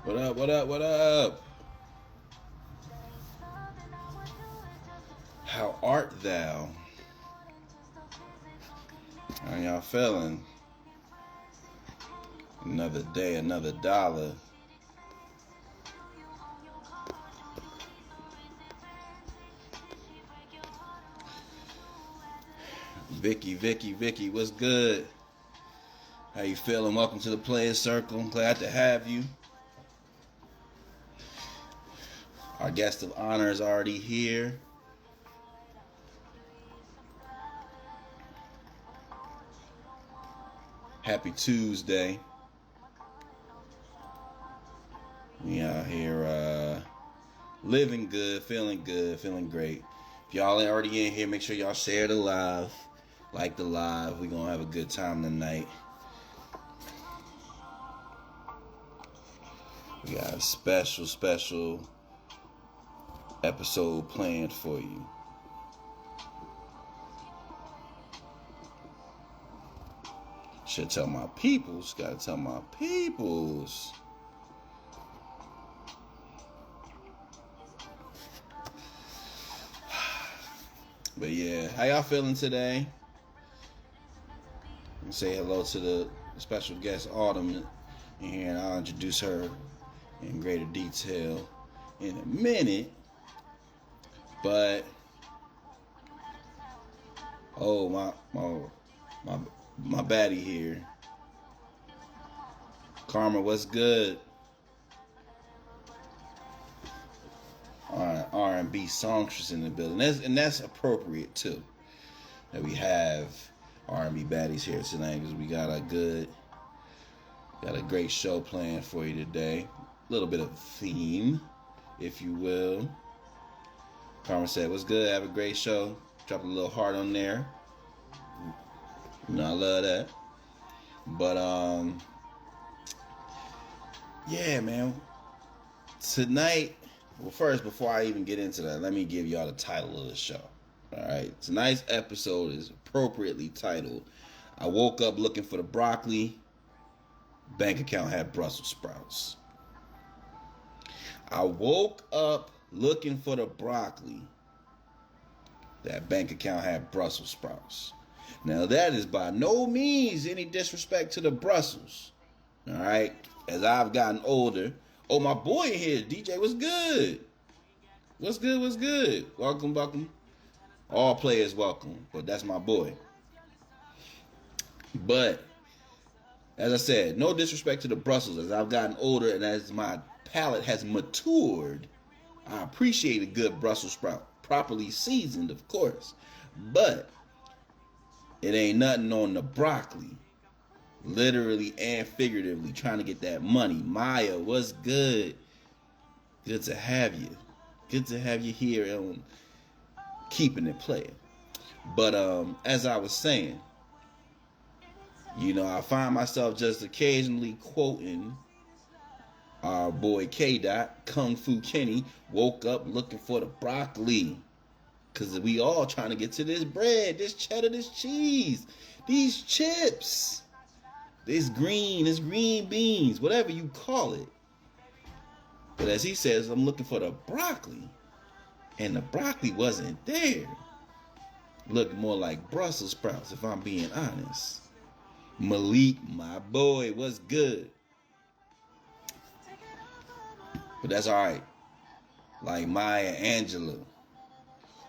What up, what up, what up? How art thou? How y'all feeling? Another day, another dollar. Vicky, what's good? How you feeling? Welcome to the Playas Circle. I'm glad to have you. Our guest of honor is already here. Happy Tuesday. We out here living good, feeling great. If y'all ain't already in here, make sure y'all share the live. Like the live. We're gonna have a good time tonight. We got a special episode planned for you. Should tell my peoples. Gotta tell my peoples. But yeah, how y'all feeling today? And say hello to the special guest Autumn in here, and I'll introduce her in greater detail in a minute. But oh my baddie here, Karma, what's good? R&B songstress in the building, and that's appropriate too. That we have R&B baddies here tonight because we got a great show planned for you today. A little bit of theme, if you will. Karma said, "What's good? Have a great show." Drop a little heart on there. You know, I love that. But yeah, man. Tonight, well, first, before I even get into that, let me give y'all the title of the show. All right, tonight's episode is appropriately titled, "I woke up looking for the broccoli. Bank account had Brussels sprouts." I woke up looking for the broccoli. That bank account had Brussels sprouts. Now, that is by no means any disrespect to the Brussels. All right, as I've gotten older. Oh, my boy here, DJ, what's good? What's good? Welcome. All players welcome, but that's my boy. But as I said, no disrespect to the Brussels. As I've gotten older and as my palate has matured, I appreciate a good Brussels sprout, properly seasoned, of course. But it ain't nothing on the broccoli. Literally and figuratively trying to get that money. Maya, what's good? Good to have you. Good to have you here on Keepin It Playa. But as I was saying, you know, I find myself just occasionally quoting our boy K-Dot, Kung Fu Kenny, woke up looking for the broccoli. Because we all trying to get to this bread, this cheddar, this cheese, these chips. This green beans, whatever you call it. But as he says, I'm looking for the broccoli. And the broccoli wasn't there. Looked more like Brussels sprouts, if I'm being honest. Malik, my boy, what's good? But that's alright. Like Maya Angelou,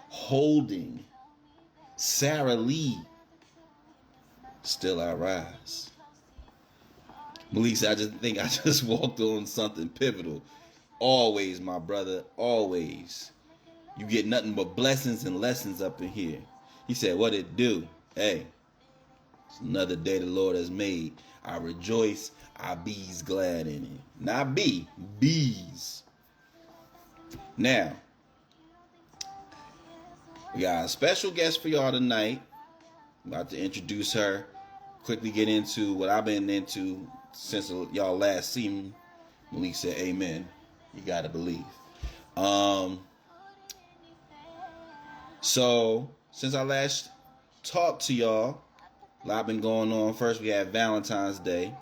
Holding, Sarah Lee, Still I Rise. Malik said, I just walked on something pivotal. Always, my brother, always. You get nothing but blessings and lessons up in here. He said, what it do? Hey, it's another day the Lord has made. I rejoice, I be's glad in it. Not be, bees. Now, we got a special guest for y'all tonight. I'm about to introduce her. Quickly get into what I've been into since y'all last seen me. Malik said, amen. You gotta believe. So, since I last talked to y'all, a lot been going on. First, we had Valentine's Day.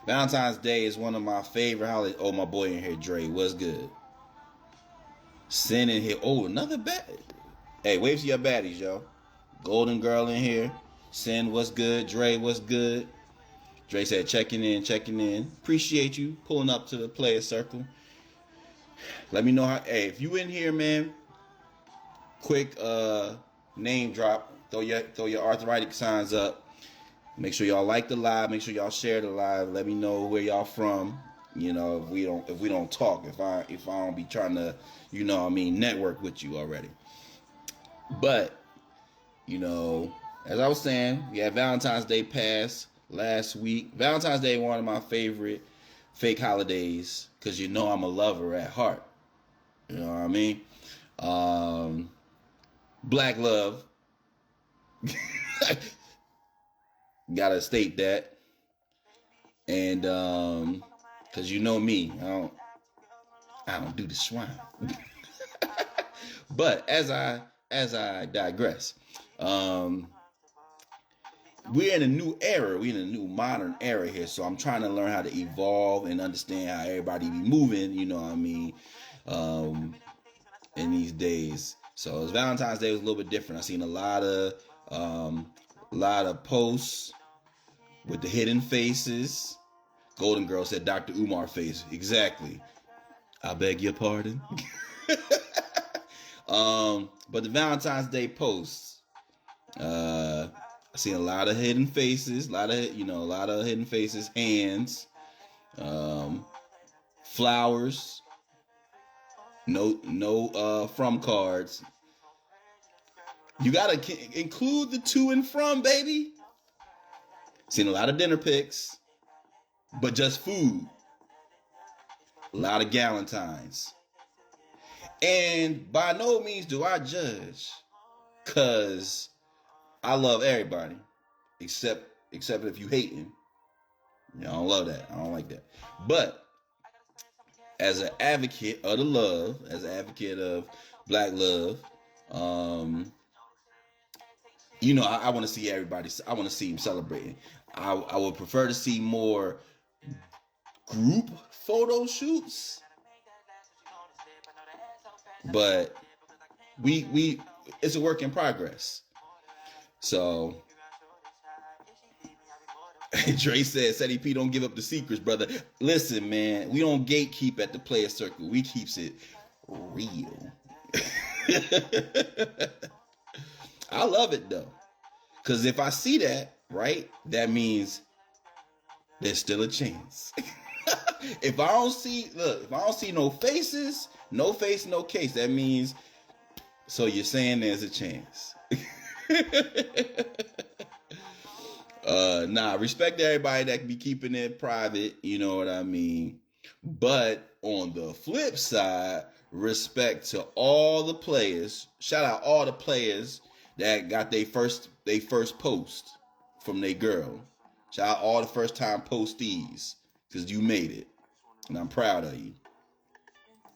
Valentine's Day is one of my favorite holidays. Oh, my boy in here, Dre, what's good? Sin in here. Oh, another bad. Hey, wave to your baddies, yo. Golden girl in here. Sin, what's good? Dre, what's good? Dre said, checking in, checking in. Appreciate you pulling up to the Playas Circle. Let me know how. Hey, if you in here, man, quick name drop. Throw your arthritic signs up. Make sure y'all like the live. Make sure y'all share the live. Let me know where y'all from. You know, if we don't talk, if I don't be trying to, you know what I mean, network with you already. But, you know, as I was saying, we had Valentine's Day pass last week. Valentine's Day, one of my favorite fake holidays, because you know I'm a lover at heart. You know what I mean? Black love. Gotta state that. And because you know me, I don't do the swine. But as I digress, we're in a new era. We're in a new modern era here. So I'm trying to learn how to evolve and understand how everybody be moving, you know what I mean, in these days. So Valentine's Day was a little bit different. I seen a lot of posts with the hidden faces. Golden Girl said Dr. Umar face. Exactly. I beg your pardon. But the Valentine's Day posts, I seen a lot of hidden faces, a lot of hidden faces, hands, flowers, no from cards. You gotta include the to and from, baby. Seen a lot of dinner pics, but just food. A lot of Galentines. And by no means do I judge, cause I love everybody, except if you hating. You know, I don't love that. I don't like that. But as an advocate of the love, as an advocate of black love, you know, I want to see everybody. I want to see them celebrating. I would prefer to see more group photo shoots. But we it's a work in progress. So Dre said, Ceddy P, don't give up the secrets, brother. Listen, man, we don't gatekeep at the Playas Circle. We keeps it real. I love it though. Because if I see that, right, that means there's still a chance. If I don't see no faces, no face, no case, that means, so you're saying there's a chance. Respect everybody that can be keeping it private, you know what I mean? But on the flip side, respect to all the players. Shout out all the players that got they first post from their girl. Shout out all the first time postees, because you made it. And I'm proud of you.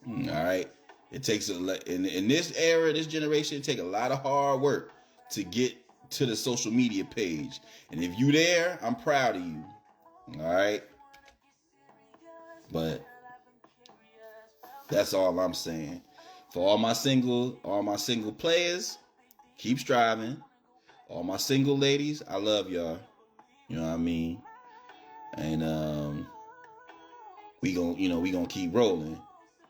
All right. It takes in this era, this generation, it takes a lot of hard work to get to the social media page. And if you there, I'm proud of you. All right. But that's all I'm saying. For all my single players, keep striving. All my single ladies, I love y'all. You know what I mean? And we gonna keep rolling.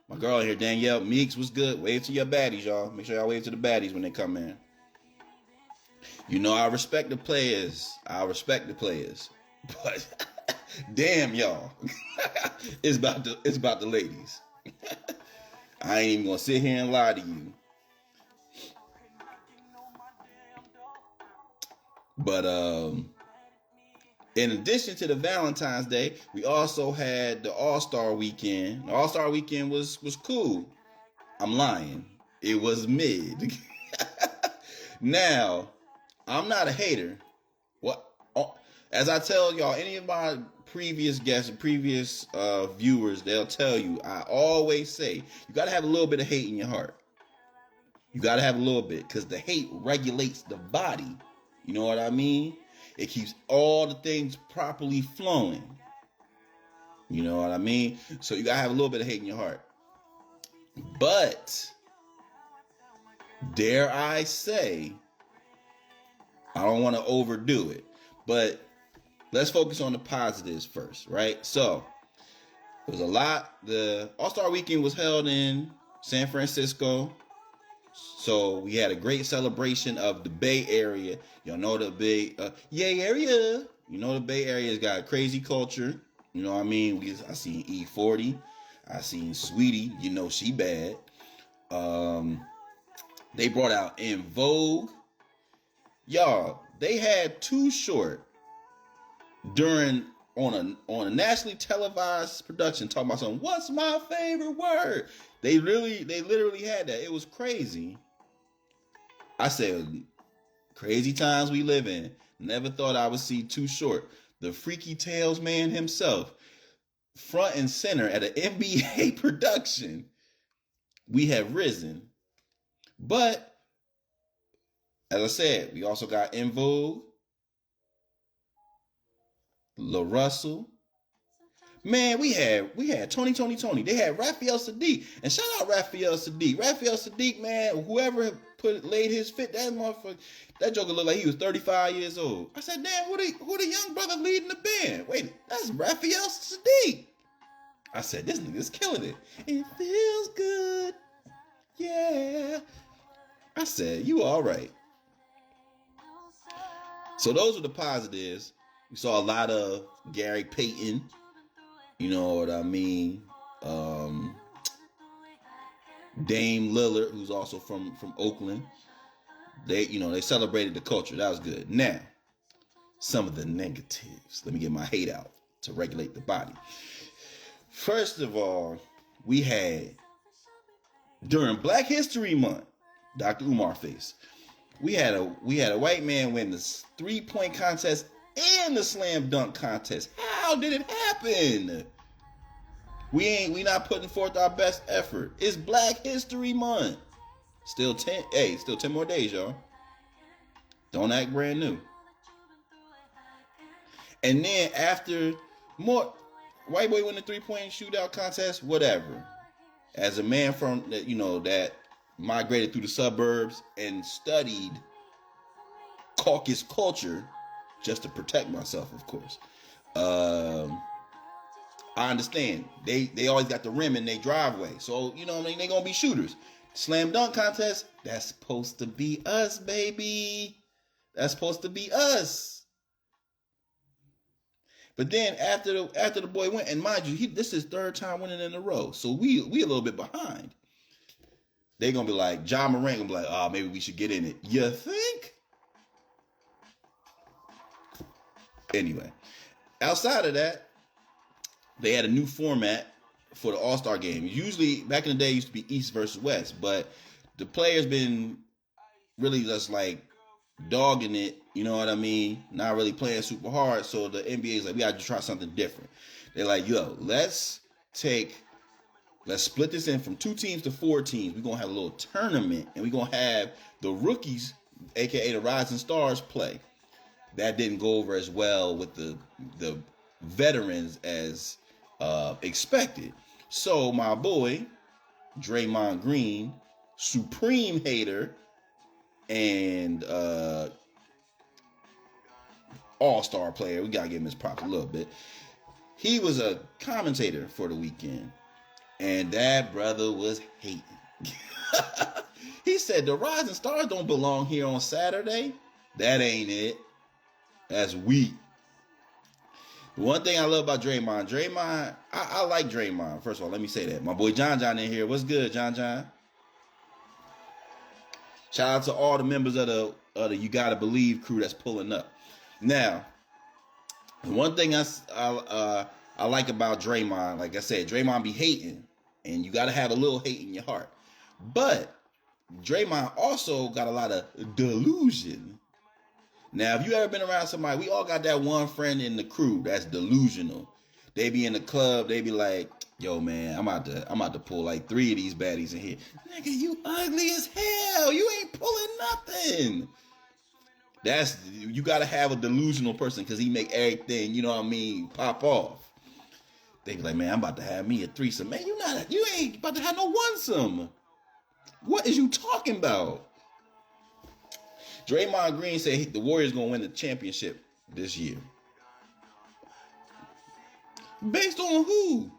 My girl here, Danielle Meeks, was good. Wave to your baddies, y'all. Make sure y'all wave to the baddies when they come in. You know, I respect the players. But damn, y'all. It's about the ladies. I ain't even gonna sit here and lie to you. But in addition to the Valentine's Day, we also had the All-Star Weekend. The All-Star Weekend was cool. I'm lying. It was mid. Now, I'm not a hater. What? As I tell y'all, any of my previous guests and previous viewers, they'll tell you, I always say, you got to have a little bit of hate in your heart. You got to have a little bit, because the hate regulates the body. You know what I mean? It keeps all the things properly flowing. You know what I mean? So you gotta have a little bit of hate in your heart. But dare I say, I don't want to overdo it, but let's focus on the positives first, right? So it was a lot. The All-Star Weekend was held in San Francisco. So we had a great celebration of the Bay Area. Y'all know the Bay Area. You know the Bay Area's got crazy culture. You know what I mean? I seen E40. I seen Sweetie. You know she bad. They brought out In Vogue. Y'all, they had Too Short on a nationally televised production talking about something. What's my favorite word? They literally had that. It was crazy. I said, crazy times we live in. Never thought I would see Too Short, the Freaky Tales man himself, front and center at an NBA production. We have risen. But, as I said, we also got In Vogue, La Russell. Man, we had Tony. They had Raphael Sadiq. And shout out Raphael Sadiq. Raphael Sadiq, man, whoever laid his fit, that motherfucker, that joker looked like he was 35 years old. I said, damn, who the young brother leading the band? Wait, that's Raphael Sadiq. I said, this nigga's killing it. It feels good. Yeah. I said, you all right. So those were the positives. We saw a lot of Gary Payton. You know what I mean? Dame Lillard, who's also from Oakland. They celebrated the culture. That was good. Now, some of the negatives. Let me get my hate out to regulate the body. First of all, we had, during Black History Month, Dr. Umar face, we had a white man win the 3-point contest and the slam dunk contest. How did it happen? We not putting forth our best effort. It's Black History Month. Still 10 more days, y'all. Don't act brand new. And then after more, white boy win the 3-point shootout contest, whatever. As a man from that migrated through the suburbs and studied caucus culture, just to protect myself, of course. I understand. They always got the rim in their driveway. So, you know what I mean? They gonna be shooters. Slam dunk contest, that's supposed to be us, baby. That's supposed to be us. But then after the boy went, and mind you, this is his third time winning in a row. So we a little bit behind. They gonna be like, Ja Morant gonna be like, oh, maybe we should get in it. You think? Anyway, outside of that, they had a new format for the All-Star game. Usually, back in the day, it used to be East versus West, but the players been really just like dogging it, you know what I mean? Not really playing super hard, so the NBA is like, we got to try something different. They're like, yo, let's split this in from 2 teams to 4 teams. We're going to have a little tournament, and we're going to have the rookies, a.k.a. the Rising Stars, play. That didn't go over as well with the veterans as expected. So my boy, Draymond Green, supreme hater and all-star player, we got to give him his props a little bit. He was a commentator for the weekend, and that brother was hating. He said, the Rising Stars don't belong here on Saturday. That ain't it. That's weak. One thing I love about Draymond, I like Draymond. First of all, let me say that. My boy John in here. What's good, John? Shout out to all the members of the You Gotta Believe crew that's pulling up. Now, one thing I like about Draymond, like I said, Draymond be hating, and you gotta have a little hate in your heart. But Draymond also got a lot of delusion. Now, if you ever been around somebody, we all got that one friend in the crew that's delusional. They be in the club, they be like, yo, man, I'm about to pull like 3 of these baddies in here. Nigga, you ugly as hell. You ain't pulling nothing. You got to have a delusional person because he make everything, you know what I mean, pop off. They be like, man, I'm about to have me a threesome. Man, you ain't about to have no onesome. What is you talking about? Draymond Green said the Warriors gonna win the championship this year. Based on who?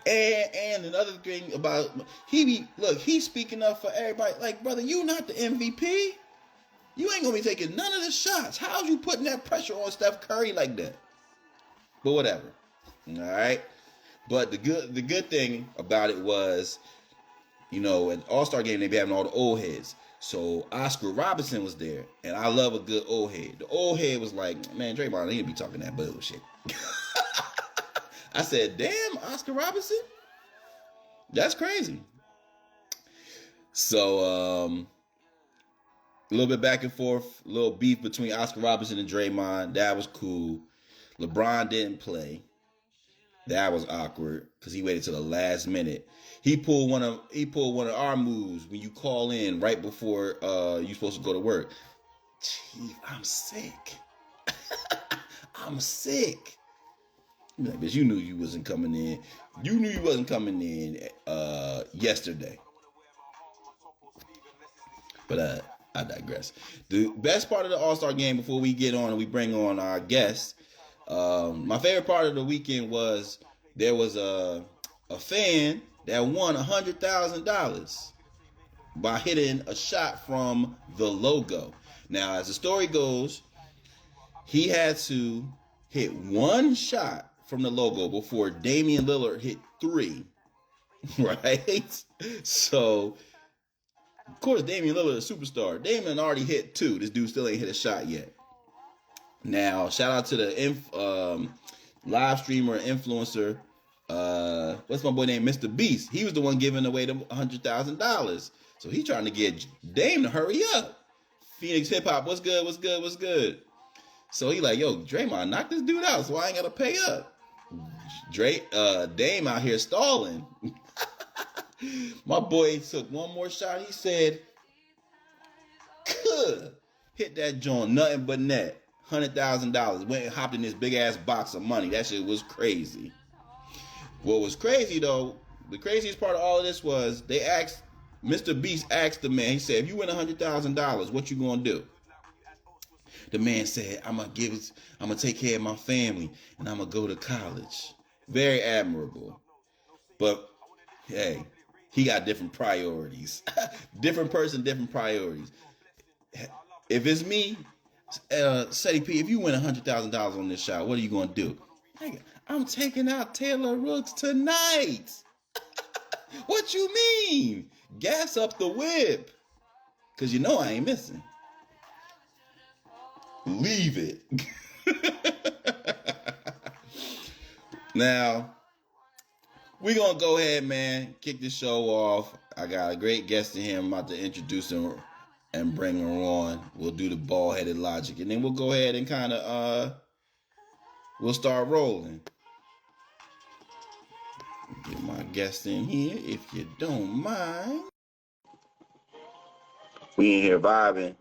And another thing about he's speaking up for everybody. Like, brother, you not the MVP. You ain't gonna be taking none of the shots. How's you putting that pressure on Steph Curry like that? But whatever. All right. But the good thing about it was, you know, at All-Star game they be having all the old heads. So Oscar Robertson was there, and I love a good old head. The old head was like, man, Draymond, he be talking that bullshit. I said, damn, Oscar Robertson? That's crazy. So, a little bit back and forth, a little beef between Oscar Robertson and Draymond. That was cool. LeBron didn't play. That was awkward because he waited till the last minute. He pulled one of our moves when you call in right before you're supposed to go to work. Chief, I'm sick. I'm sick. Like, bitch, you knew you wasn't coming in. You knew you wasn't coming in yesterday. But I digress. The best part of the All-Star game before we get on and we bring on our guests, my favorite part of the weekend was there was a fan that won $100,000 by hitting a shot from the logo. Now, as the story goes, he had to hit one shot from the logo before Damian Lillard hit 3, right? So, of course, Damian Lillard is a superstar. Damian already hit 2. This dude still ain't hit a shot yet. Now, shout out to the live streamer, influencer, what's my boy named Mr. Beast. He was the one giving away the $100,000. So he's trying to get Dame to hurry up. Phoenix Hip Hop, what's good, what's good, what's good? So he like, yo, Draymond, knock this dude out so I ain't got to pay up. Dame out here stalling. My boy took one more shot. He said, hit that joint, nothing but net. $100,000. Went and hopped in this big ass box of money. That shit was crazy. What was crazy though, the craziest part of all of this was Mr. Beast asked the man, he said, if you win $100,000, what you gonna do? The man said, I'm gonna take care of my family and I'm gonna go to college. Very admirable. But hey, he got different priorities. Different person, different priorities. If it's me, Ceddy P, if you win $100,000 on this shot, what are you gonna do? I'm taking out Taylor Rooks tonight. What you mean? Gas up the whip. Cause you know I ain't missing. Leave it. Now, we're going to go ahead, man, kick the show off. I got a great guest in here. I'm about to introduce her and bring her on. We'll do the ball-headed logic. And then we'll go ahead and kind of, we'll start rolling. Get my guest in here, if you don't mind. We in here vibing.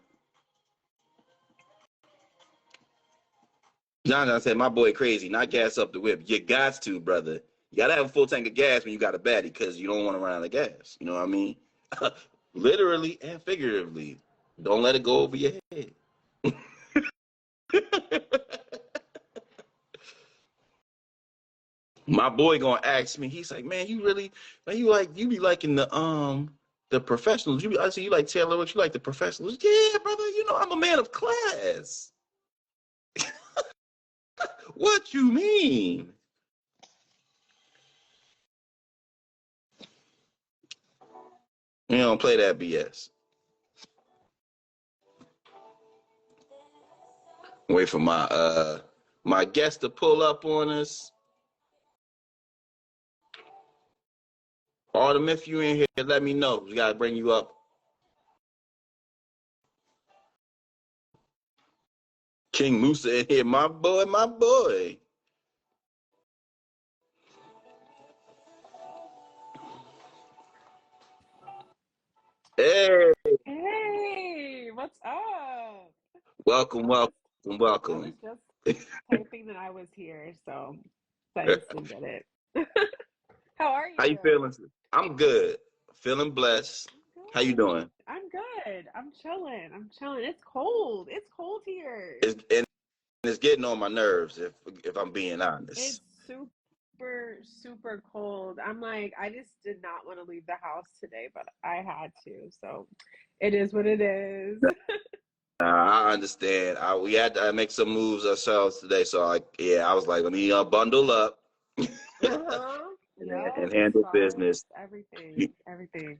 John said, my boy crazy, not gas up the whip. You got to, brother. You got to have a full tank of gas when you got a baddie because you don't want to run out of gas. You know what I mean? Literally and figuratively. Don't let it go over your head. My boy gonna ask me, he's like, man, you be liking the professionals. I see you like Taylor Rooks, you like the professionals. Yeah, brother, you know I'm a man of class. What you mean? You don't play that BS. Wait for my guest to pull up on us. Autumn, if you in here, let me know. We gotta bring you up. King Musa in here, my boy, my boy. Hey. Hey, what's up? Welcome, welcome, I welcome. was just typing that I was here, so I just didn't get it. How are How you you? feeling? I'm good. Feeling blessed. How you Good. doing? I'm good. I'm chilling. I'm chilling. It's cold. It's cold here. It's getting on my nerves if I'm being honest. It's super cold. I'm like, I just did not want to leave the house today, but I had to. So it is what it is. I understand. We had to make some moves ourselves today, so I was like, let me bundle up Uh-huh. and Yep. handle Socks, business. everything. Everything.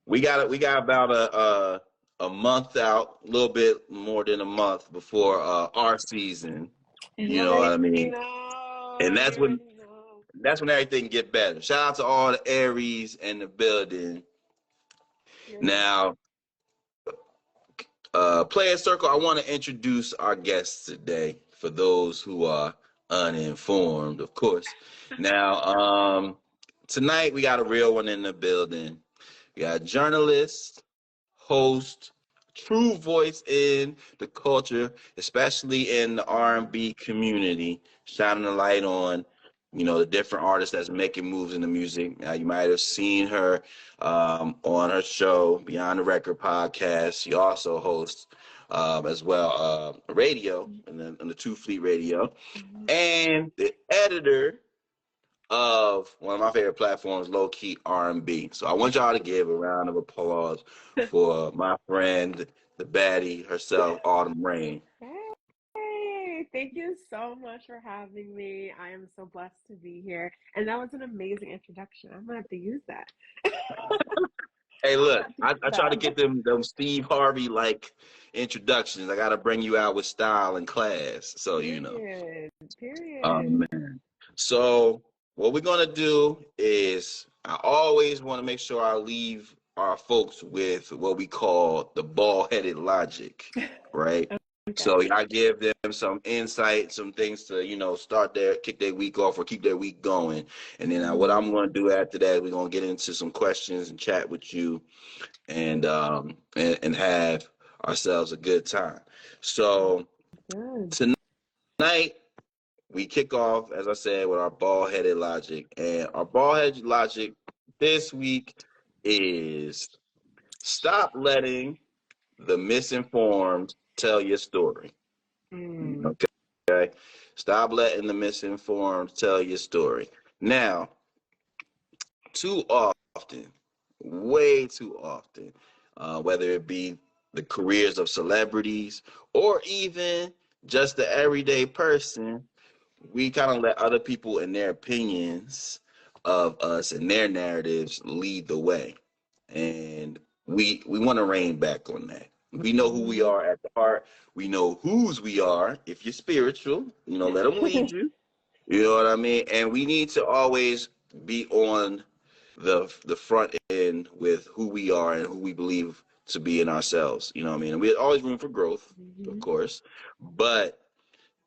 We got about a month out, a little bit more than a month before our season. You You know what already I mean? know. And You already know. that's when everything get better. Shout out to all the Aries in the building. Period. Now, Playas Circle, I want to introduce our guests today for those who are uninformed, of course. Now, tonight we got a real one in the building. We got journalist, host, true voice in the culture, especially in the R&B community, shining a light on, the different artists that's making moves in the music. Now, you might have seen her on her show, Beyond the Record podcast. She also hosts as well radio in the Two Fleet Radio, Mhm. and the editor of one of my favorite platforms, Low Key R&B. So I want y'all to give a round of applause for my friend, the baddie herself, Autumn Rayne. Hey, thank you so much for having me. I am so blessed to be here. And that was an amazing introduction. I'm gonna have to use that. Hey, I'm gonna look, have to I use try to that. get them Steve Harvey like introductions. I got to bring you out with style and class. So Period. Period. um, So what we're gonna do is I always want to make sure I leave our folks with what we call the ball-headed logic, right? So Okay. I give them some insight, some things to start kick their week off or keep their week going, and then what Hmm. I'm going to do after that, we're going to get into some questions and chat with you, and have ourselves a good time. So Good. tonight we kick off, as I said, with our ball-headed logic. And our ball-headed logic this week is stop letting the misinformed tell your story. Mm. Okay? Stop letting the misinformed tell your story. Now, too often, way too often, whether it be the careers of celebrities or even just the everyday person, we kind of let other people and their opinions of us and their narratives lead the way, and we want to rein back on that. We know who we Hmm. are at the heart. We know whose we are. If you're spiritual, let them lead you. You know what I mean? And we need to always be on the front end with who we are and who we believe to be in ourselves. You know what I mean? And we always room for growth, of Hmm. course, but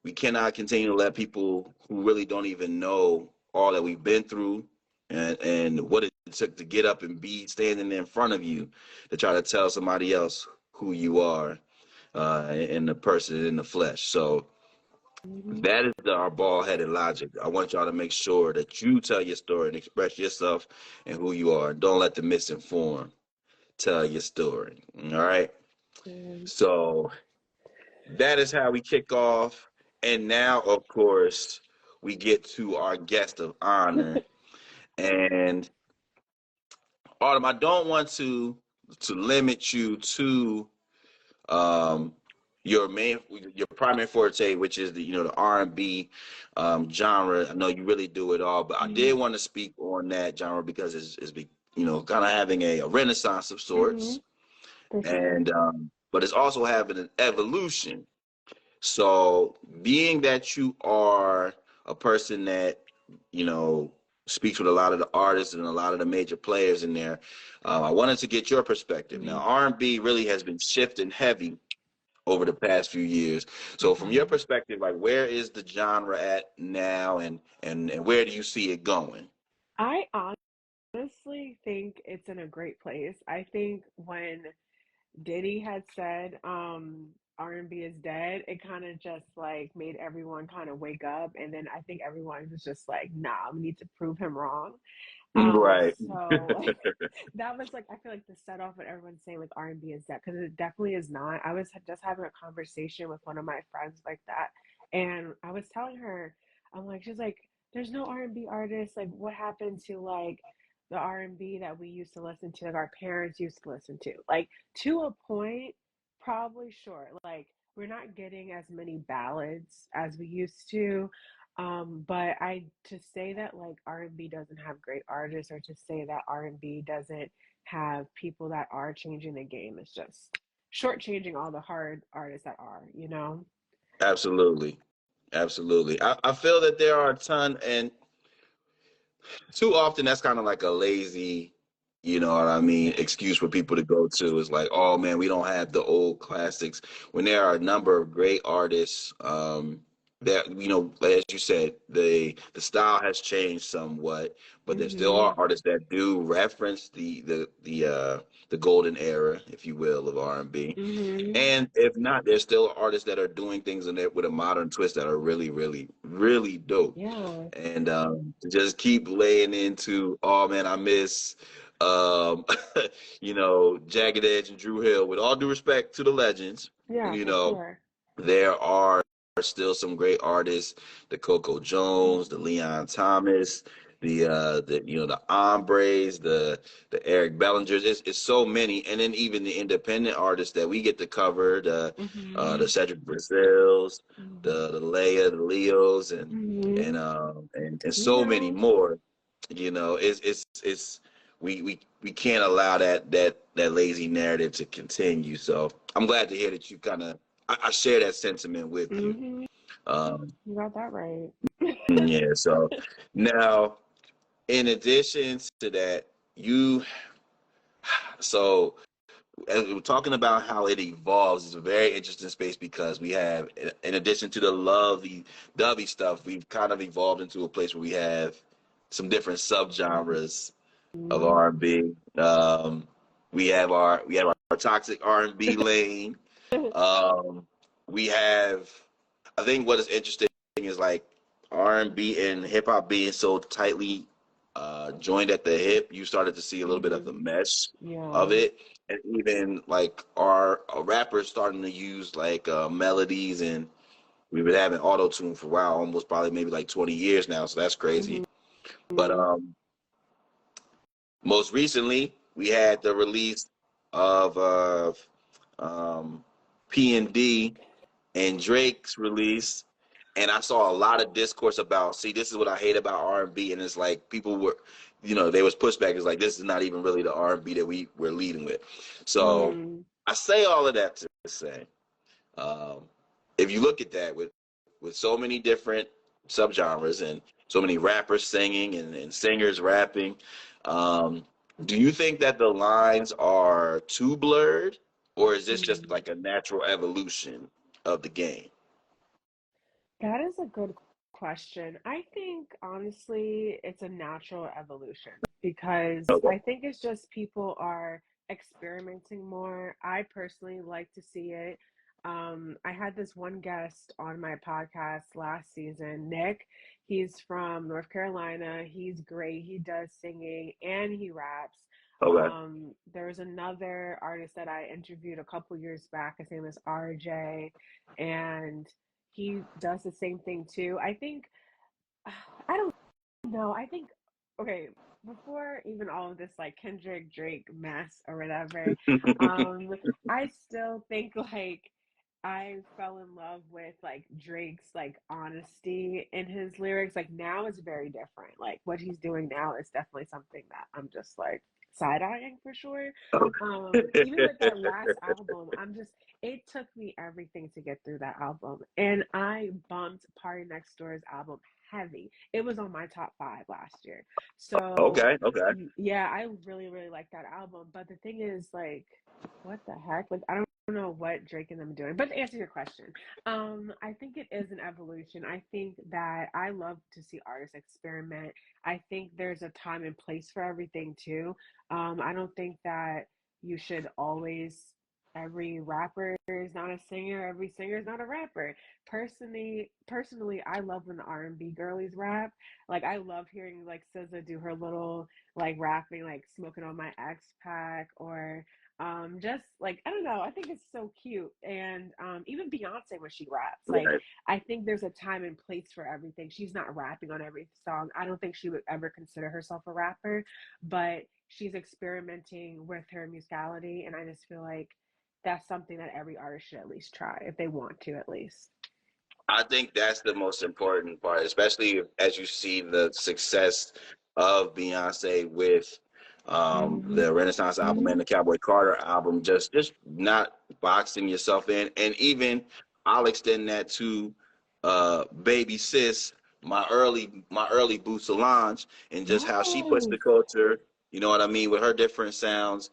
we cannot continue to let people who really don't even know all that we've been through and what it took to get up and be standing in front of you to try to tell somebody else who you are in the person in the flesh. So Hmm. that is our ball-headed logic. I want y'all to make sure that you tell your story and express yourself and who you are. Don't let the misinformed tell your story. All right. Good. So that is how we kick off. And now, of course, we get to our guest of honor. And Autumn, I don't want to limit you to um, your primary forte, which is the R&B genre. I know you really do it all, but I did want to speak on that genre because it's kind of having a renaissance of Hmm. sorts, For sure. and but it's also having an evolution. So, being that you are a person that, you know, speaks with a lot of the artists and a lot of the major players in there, I wanted to get your perspective. Now, Hmm. R&B really has been shifting heavy over the past few years. So, from your Hmm. perspective, like where is the genre at now, and where do you see it going? I honestly think it's in a great place. I think when Diddy had said, R&B is dead, it kind of just like made everyone kind of wake up. And then I think everyone was just like, nah, we need to prove him wrong. Right. So like that was like I feel like the set off what everyone's saying like R&B is dead because it definitely is not. I was just having a conversation with one of my friends like that, and I was telling her, I'm like, she's like, there's no R&B artists. Like, what happened to like the R&B that we used to listen to, like our parents used to listen to, like to a point, probably sure. Like we're not getting as many ballads as we used to. But I to say that like R&B doesn't have great artists or to say that R&B doesn't have people that are changing the game is just shortchanging all the hard artists that are, you know? Absolutely. Absolutely. I feel that there are a ton, and too often that's kind of like a lazy, you know what I mean, excuse for people to go to. Is like, oh man, we don't have the old classics. When there are a number of great artists, that as you said, the style has changed somewhat, but there still are Mm-hmm. artists that do reference the golden era, if you will, of R&B. Mm-hmm. And if not, there's still artists that are doing things in it with a modern twist that are really, really, really dope. Yeah. And to just keep laying into, oh man, I miss, um, Jagged Edge and Drew Hill. With all due respect to the legends, Yeah, you for know, sure. there are still some great artists, the Coco Jones, the Leon Thomas, the Hombres, the Eric Bellingers. It's so many, and then even the independent artists that we get to cover, the Mm-hmm. Cedric Brazils, Mm-hmm. the Leia, the Leos, and Mm-hmm. You so many know, more. It's we can't allow that lazy narrative to continue. So I'm glad to hear that you kind of I share that sentiment with you. mm-hmm. Um, You got that right. yeah. So now, in addition to that, so as we're talking about how it evolves, it's a very interesting space because we have, in addition to the lovey dovey stuff, we've kind of evolved into a place where we have some different subgenres of Mm-hmm. R&B. We have our toxic R&B lane. We have. I think what is interesting is like R&B and hip hop being so tightly joined at the hip. You started to see a little bit of the Mm-hmm. mesh of Yeah. it, and even like our rappers starting to use like melodies, and we've been having auto tune for a while, almost probably maybe like 20 years now. So that's crazy. But Mm-hmm. most recently, we had the release of P&D and Drake's release, and I saw a lot of discourse about, see, this is what I hate about R&B, and it's like people were, there was pushback. It's like this is not even really the R&B that we were leading with. So Mm-hmm. I say all of that to say, um, if you look at that with so many different subgenres and so many rappers singing and singers rapping, do you think that the lines are too blurred, or is this just Mm-hmm. like a natural evolution of the game? That is a good question. I think honestly, it's a natural evolution because Okay. I think it's just people are experimenting more. I personally like to see it. I had this one guest on my podcast last season, Nick. He's from North Carolina. He's great. He does singing and he raps. Okay. There's another artist that I interviewed a couple years back. His name is RJ, and he does the same thing too. I think I don't know. I think okay, before even all of this like Kendrick Drake mess or whatever, um, I still think like I fell in love with like Drake's like honesty in his lyrics. Like now is very different. Like what he's doing now is definitely something that I'm just like side-eyeing for sure. Even with that last album, it took me everything to get through that album. And I bumped Partynextdoor's album heavy. It was on my top five last year. So Okay. Okay. yeah, I really, really like that album. But the thing is, like, what the heck? Like, I don't know what Drake and them are doing. But to answer your question, I think it is an evolution. I think that I love to see artists experiment. I think there's a time and place for everything too. I don't think that you should always every rapper is not a singer, every singer is not a rapper. Personally, I love when the R&B girlies rap. Like I love hearing like SZA do her little like rapping, like smoking on my X pack, or just like I don't know, I think it's so cute. And even Beyonce when she raps, like Right. I think there's a time and place for everything. She's not rapping on every song. I don't think she would ever consider herself a rapper, but she's experimenting with her musicality, and I just feel like that's something that every artist should at least try if they want to, at least. I think that's the most important part, especially as you see the success of Beyonce with Mm-hmm. the Renaissance album and the Cowboy Carter album. Just not boxing yourself in, and even I'll extend that to Baby Sis, my early Boo Solange, and just how she puts the Yes. culture. You know what I mean, with her different sounds.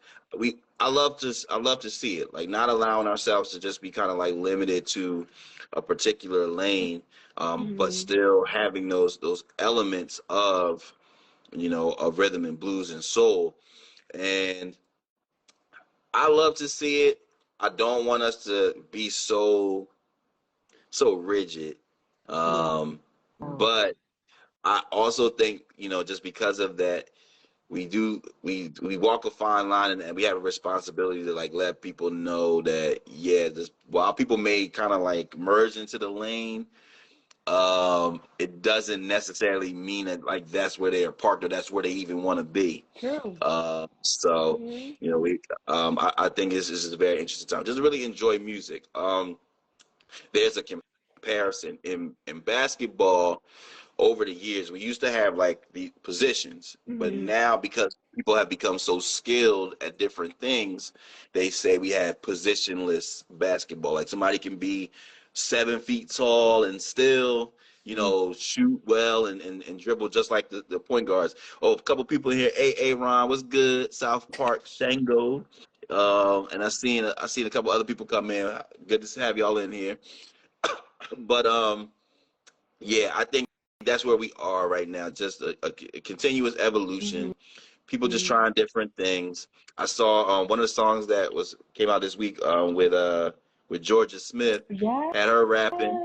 I love to see it, like not allowing ourselves to just be kind of like limited to a particular lane, but Mm-hmm. still having those elements of of rhythm and blues and soul. And I love to see it. I don't want us to be so rigid, Yeah. but I also think just because of that, we walk a fine line, and we have a responsibility to like let people know that, yeah, this, while people may kind of like merge into the lane, it doesn't necessarily mean that like that's where they are parked or that's where they even want to be. True. So Mm-hmm. we I think this is a very interesting time. Just really enjoy music. There's a comparison in basketball. Over the years, we used to have like the positions, but Mm-hmm. now because people have become so skilled at different things, they say we have positionless basketball. Like somebody can be 7 feet tall and still, shoot well and dribble just like the point guards. Oh, a couple people in here. Hey, Ron, what's good? South Park, Shango. And I seen a couple other people come in. Good to have y'all in here. But yeah, I think that's where we are right now. Just a continuous evolution. People just Mm-hmm. trying different things. I saw one of the songs that was came out this week with Georgia Smith, Yes. had her rapping.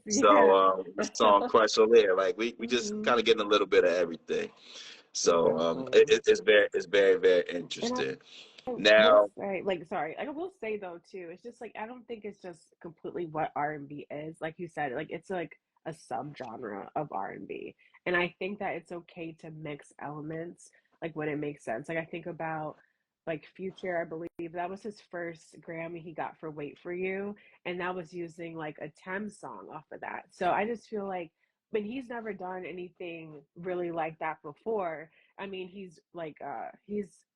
So Yeah. the song "Crush" over there. Like we just Mm-hmm. kind of getting a little bit of everything. So Exactly. it's very And interesting. I will Now, say, like, sorry, like I will say though too, it's just like I don't think it's just completely what R&B is. Like you said, like it's like a subgenre of R&B. And I think that it's okay to mix elements like when it makes sense. Like I think about like Future, I believe that was his first Grammy he got for Wait For You, and that was using like a Thames song off of that. So I just feel like but he's never done anything really like that before. I mean, he's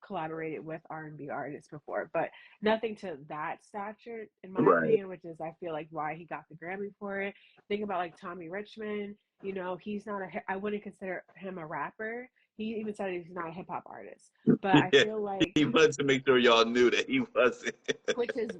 collaborated with R&B artists before, but nothing to that stature, in my right? opinion, which is I feel like why he got the Grammy for it. Think about like Tommy Richmond. He's not I wouldn't consider him a rapper. He even said he's not a hip hop artist. But I Yeah, feel like, he wanted to make sure y'all knew that he wasn't. which is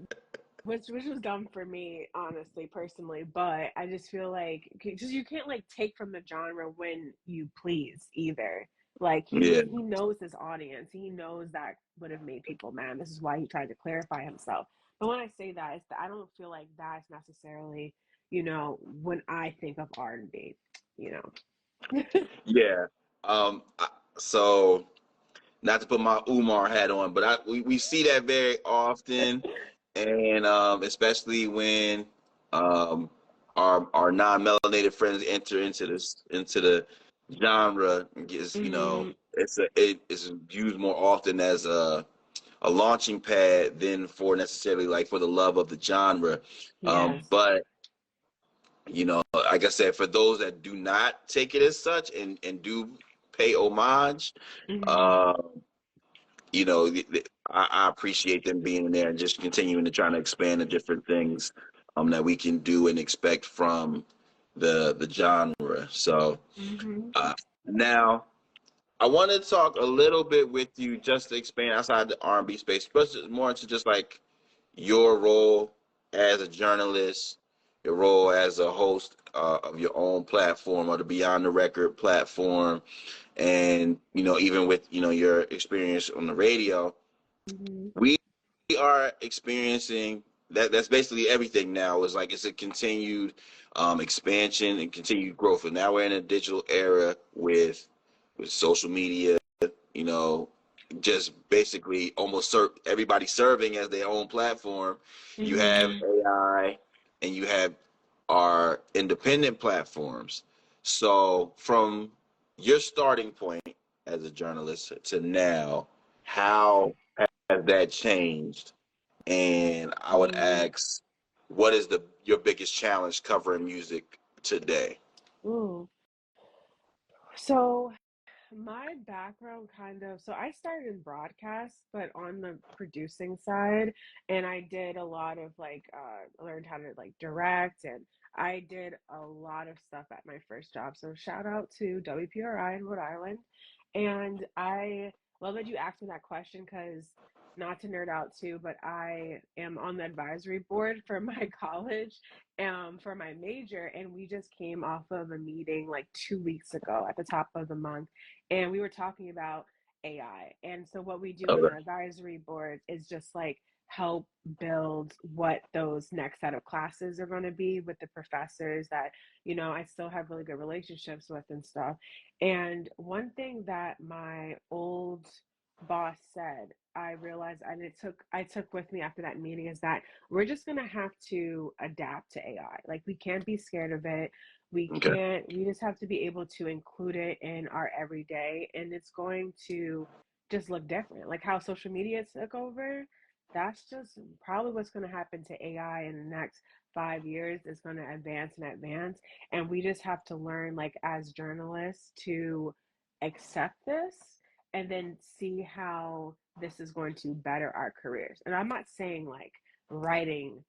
which was dumb for me, honestly, personally. But I just feel like just you can't like take from the genre when you please either. Like Yeah, he knows his audience. He knows that would have made people mad. This is why he tried to clarify himself. But when I say that, it's that I don't feel like that's necessarily, when I think of R&B, you know. yeah. So not to put my Umar hat on, but we see that very often, and especially when um, our non-melanated friends enter into the genre, gets Hmm. it's used more often as a launching pad than for necessarily like for the love of the genre. Yes. But like I said, for those that do not take it as such and do pay homage, Hmm. uh, I appreciate them being there and just continuing to try to expand the different things that we can do and expect from the genre. So Hmm. uh, now I want to talk a little bit with you just to expand outside the R&B space, but more into just like your role as a journalist, your role as a host of your own platform or the Beyond the Record platform, and even with your experience on the radio. Hmm. We are experiencing that. That's basically everything now. Is like it's a continued expansion and continued growth. And now we're in a digital era with social media. You know, just basically almost everybody serving as their own platform. You have Mm-hmm. AI, and you have our independent platforms. So from your starting point as a journalist to now, how has that changed? And I would Mm. ask, what is the your biggest challenge covering music today? Ooh. So my background so I started in broadcast, but on the producing side, and I did a lot of learned how to like direct, and I did a lot of stuff at my first job. So shout out to WPRI in Rhode Island. And I love that you asked me that question because not to nerd out too, but I am on the advisory board for my college for my major, and we just came off of a meeting like 2 weeks ago at the top of the month, and we were talking about AI. And so what we do on Okay. our advisory board is just like help build what those next set of classes are going to be with the professors that, I still have really good relationships with and stuff. And one thing that my old boss said, I realized, and I took with me after that meeting, is that we're just going to have to adapt to AI. Like, we can't be scared of it. Okay. We just have to be able to include it in our everyday, and it's going to just look different. Like how social media took over, that's just probably what's going to happen to AI in the next 5 years. It's going to advance and advance. And we just have to learn, like, as journalists, to accept this and then see how this is going to better our careers. And I'm not saying like writing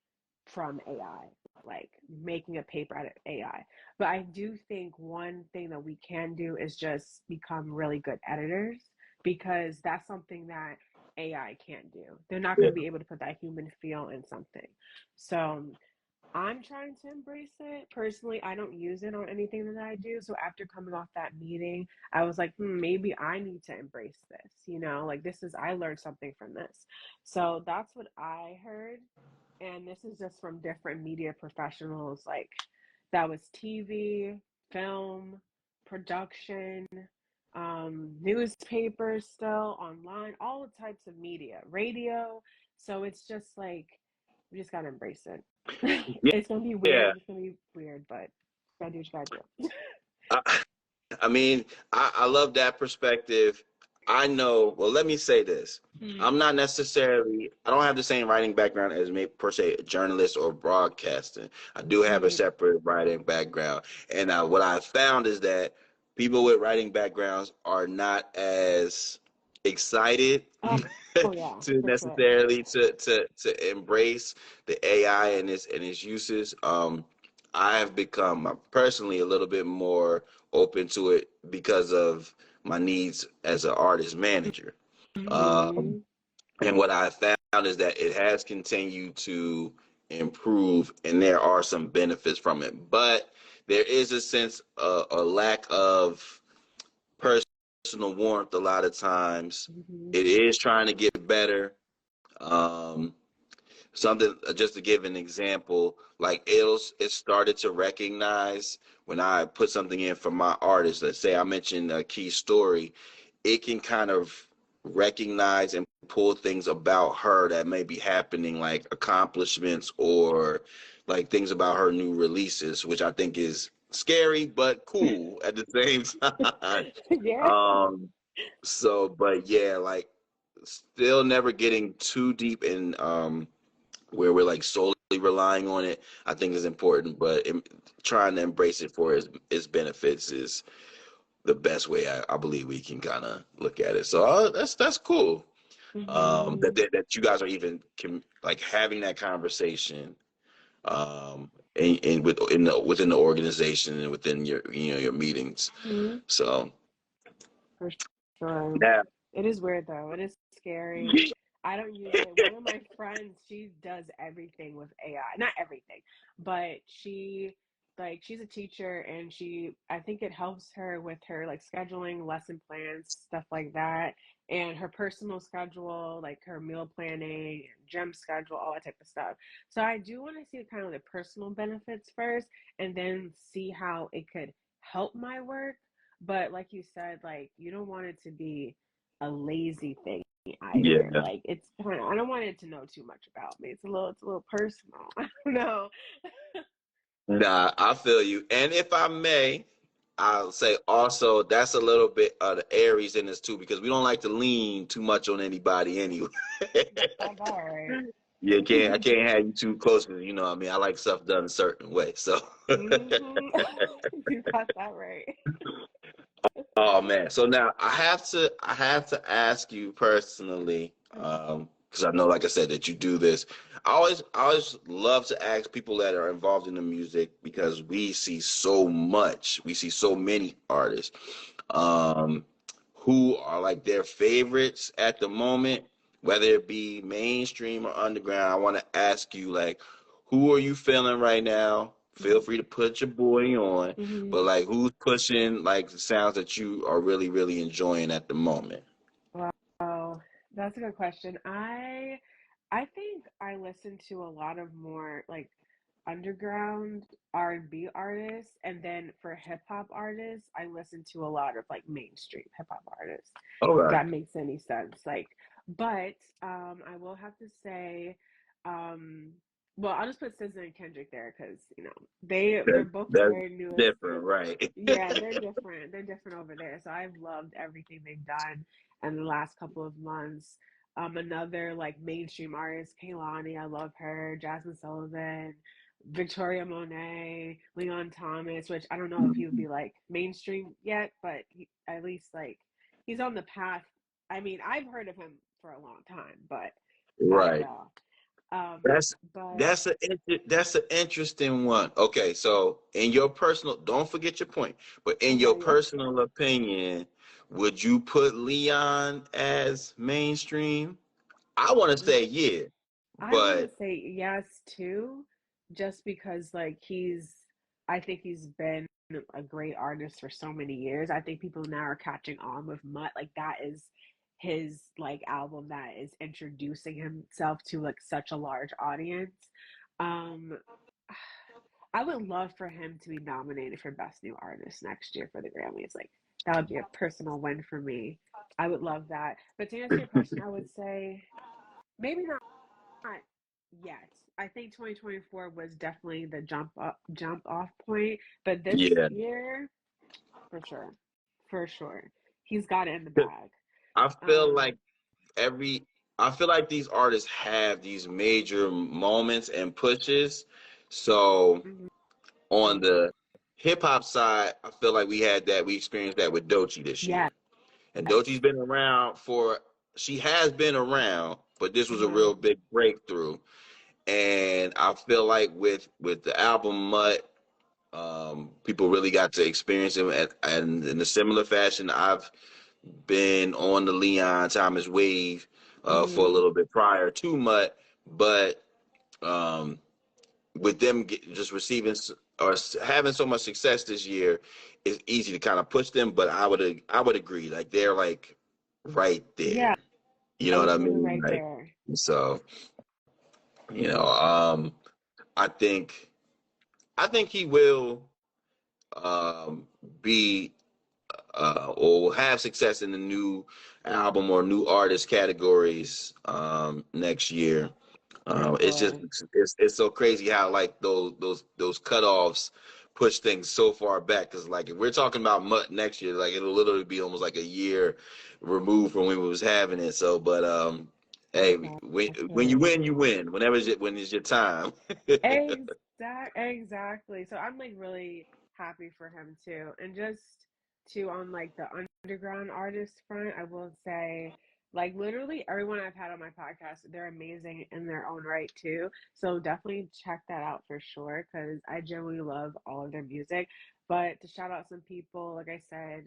from AI, like making a paper out of AI. But I do think one thing that we can do is just become really good editors, because that's something that AI can't do. They're not going Yeah. to be able to put that human feel in something. So I'm trying to embrace it. Personally, I don't use it on anything that I do. So after coming off that meeting, I was like, maybe I need to embrace this. Like, I learned something from this. So that's what I heard. And this is just from different media professionals, like that was TV, film, production, newspapers, still online, all types of media, radio. So it's just like we just gotta embrace it. It's gonna be Yeah. weird. It's gonna be weird, but gotta do what you gotta do. I, I mean, I love that perspective. I know, well, let me say this. Mm, I don't have the same writing background as me, per se, a journalist or broadcasting. I do have a mm. separate writing background. And what I found is that people with writing backgrounds are not as excited Oh, oh yeah, to for sure. necessarily to embrace the AI and its uses. I have become personally a little bit more open to it because of my needs as an artist manager. Um, Mm-hmm. and what I found is that it has continued to improve, and there are some benefits from it. But there is a sense, a lack of personal warmth a lot of times. Mm-hmm. It is trying to get better. Um, Something just to give an example, like it started to recognize when I put something in for my artist. Let's say I mentioned a key story, it can kind of recognize and pull things about her that may be happening, like accomplishments or like things about her new releases, which I think is scary but cool at the same time. Yeah. um but yeah, like still never getting too deep in where we're like solely relying on it, I think is important. But trying to embrace it for its benefits is the best way I believe we can kind of look at it. So that's cool. Mm-hmm. That you guys are even like having that conversation, and within the organization and within your meetings. Mm-hmm. So For sure. yeah, It is weird though. It is scary. I don't use it. One of my friends, she does everything with AI. Not everything, but she like she's a teacher, and I think it helps her with her like scheduling, lesson plans, stuff like that, and her personal schedule, like her meal planning and gym schedule, all that type of stuff. So I do want to see kind of the personal benefits first, and then see how it could help my work. But like you said, like you don't want it to be a lazy thing either. Yeah. Like it's kind of, I don't want it to know too much about me. It's a little personal. I don't know. Nah, I feel you. And if I may, I'll say also that's a little bit of the Aries in this too, because we don't like to lean too much on anybody anyway. That's all right. Yeah, I can't have you too close because you know what I mean I like stuff done a certain way. So Hmm. You got that right. oh man. So now I have to ask you personally, because I know like I said that you do this. I always love to ask people that are involved in the music because we see so much. We see so many artists. Um who are like their favorites at the moment, whether it be mainstream or underground. I want to ask you like who are you feeling right now? Feel free to put your boy on. Hmm. But like, who's pushing like the sounds that you are really, really enjoying at the moment? Wow, that's a good question. I think I listen to a lot of more like underground R&B artists, and then for hip hop artists, I listen to a lot of like mainstream hip hop artists, if Okay. that makes any sense. Like, but I will have to say, um, well, I'll just put SZA and Kendrick there because they're both That's very newest. different, right? Yeah, they're different. They're different over there. So I've loved everything they've done in the last couple of months. Another like mainstream artist, Kaylani, I love her. Jasmine Sullivan, Victoria Monet, Leon Thomas, which I don't know if he would be like mainstream yet, but at least like he's on the path. I mean, I've heard of him for a long time, but I don't Right. know. That's But that's an interesting one. Okay, so in your personal, don't forget your point, but in your okay, yeah. personal opinion, would you put Leon as mainstream? I want to say yeah, I want to but say yes too, just because like I think he's been a great artist for so many years. I think people now are catching on with Mutt. Like that is his like album that is introducing himself to like such a large audience. Um, I would love for him to be nominated for Best New Artist next year for the Grammys. Like that would be a personal win for me. I would love that. But to answer your question, I would say maybe not yet. I think 2024 was definitely the jump off point, but this yeah. year, for sure, for sure, he's got it in the bag. I feel Um, like every I feel like these artists have these major moments and pushes. So mhm, on the hip hop side, I feel like we experienced that with Doechii this yes, year. And Doechii's been around for she has been around, but this was a uh-huh, real big breakthrough. And I feel like with the album Mutt, people really got to experience him and in a similar fashion. I've been on the Leon Thomas wave for a mhm, little bit prior to Mutt, but um, with them just receiving or having so much success this year, it's easy to kind of push them. But I would agree, like they're like right yeah, there. You know what I they're mean? right Like there. so, you know, I think he will um, be or will have success in the new album or new artist categories next year. For It's just sure. it's so crazy how like those cutoffs push things so far back. Because like if we're talking about Mutt next year, like it'll literally be almost like a year removed from when we was having it. So, but hey, when you Exactly. win, you win. When it's your time. Exactly. So I'm like really happy for him too. And just to on like the underground artist front, I will say like literally everyone I've had on my podcast, they're amazing in their own right too. So definitely check that out for sure because I genuinely love all of their music. But to shout out some people, like I said,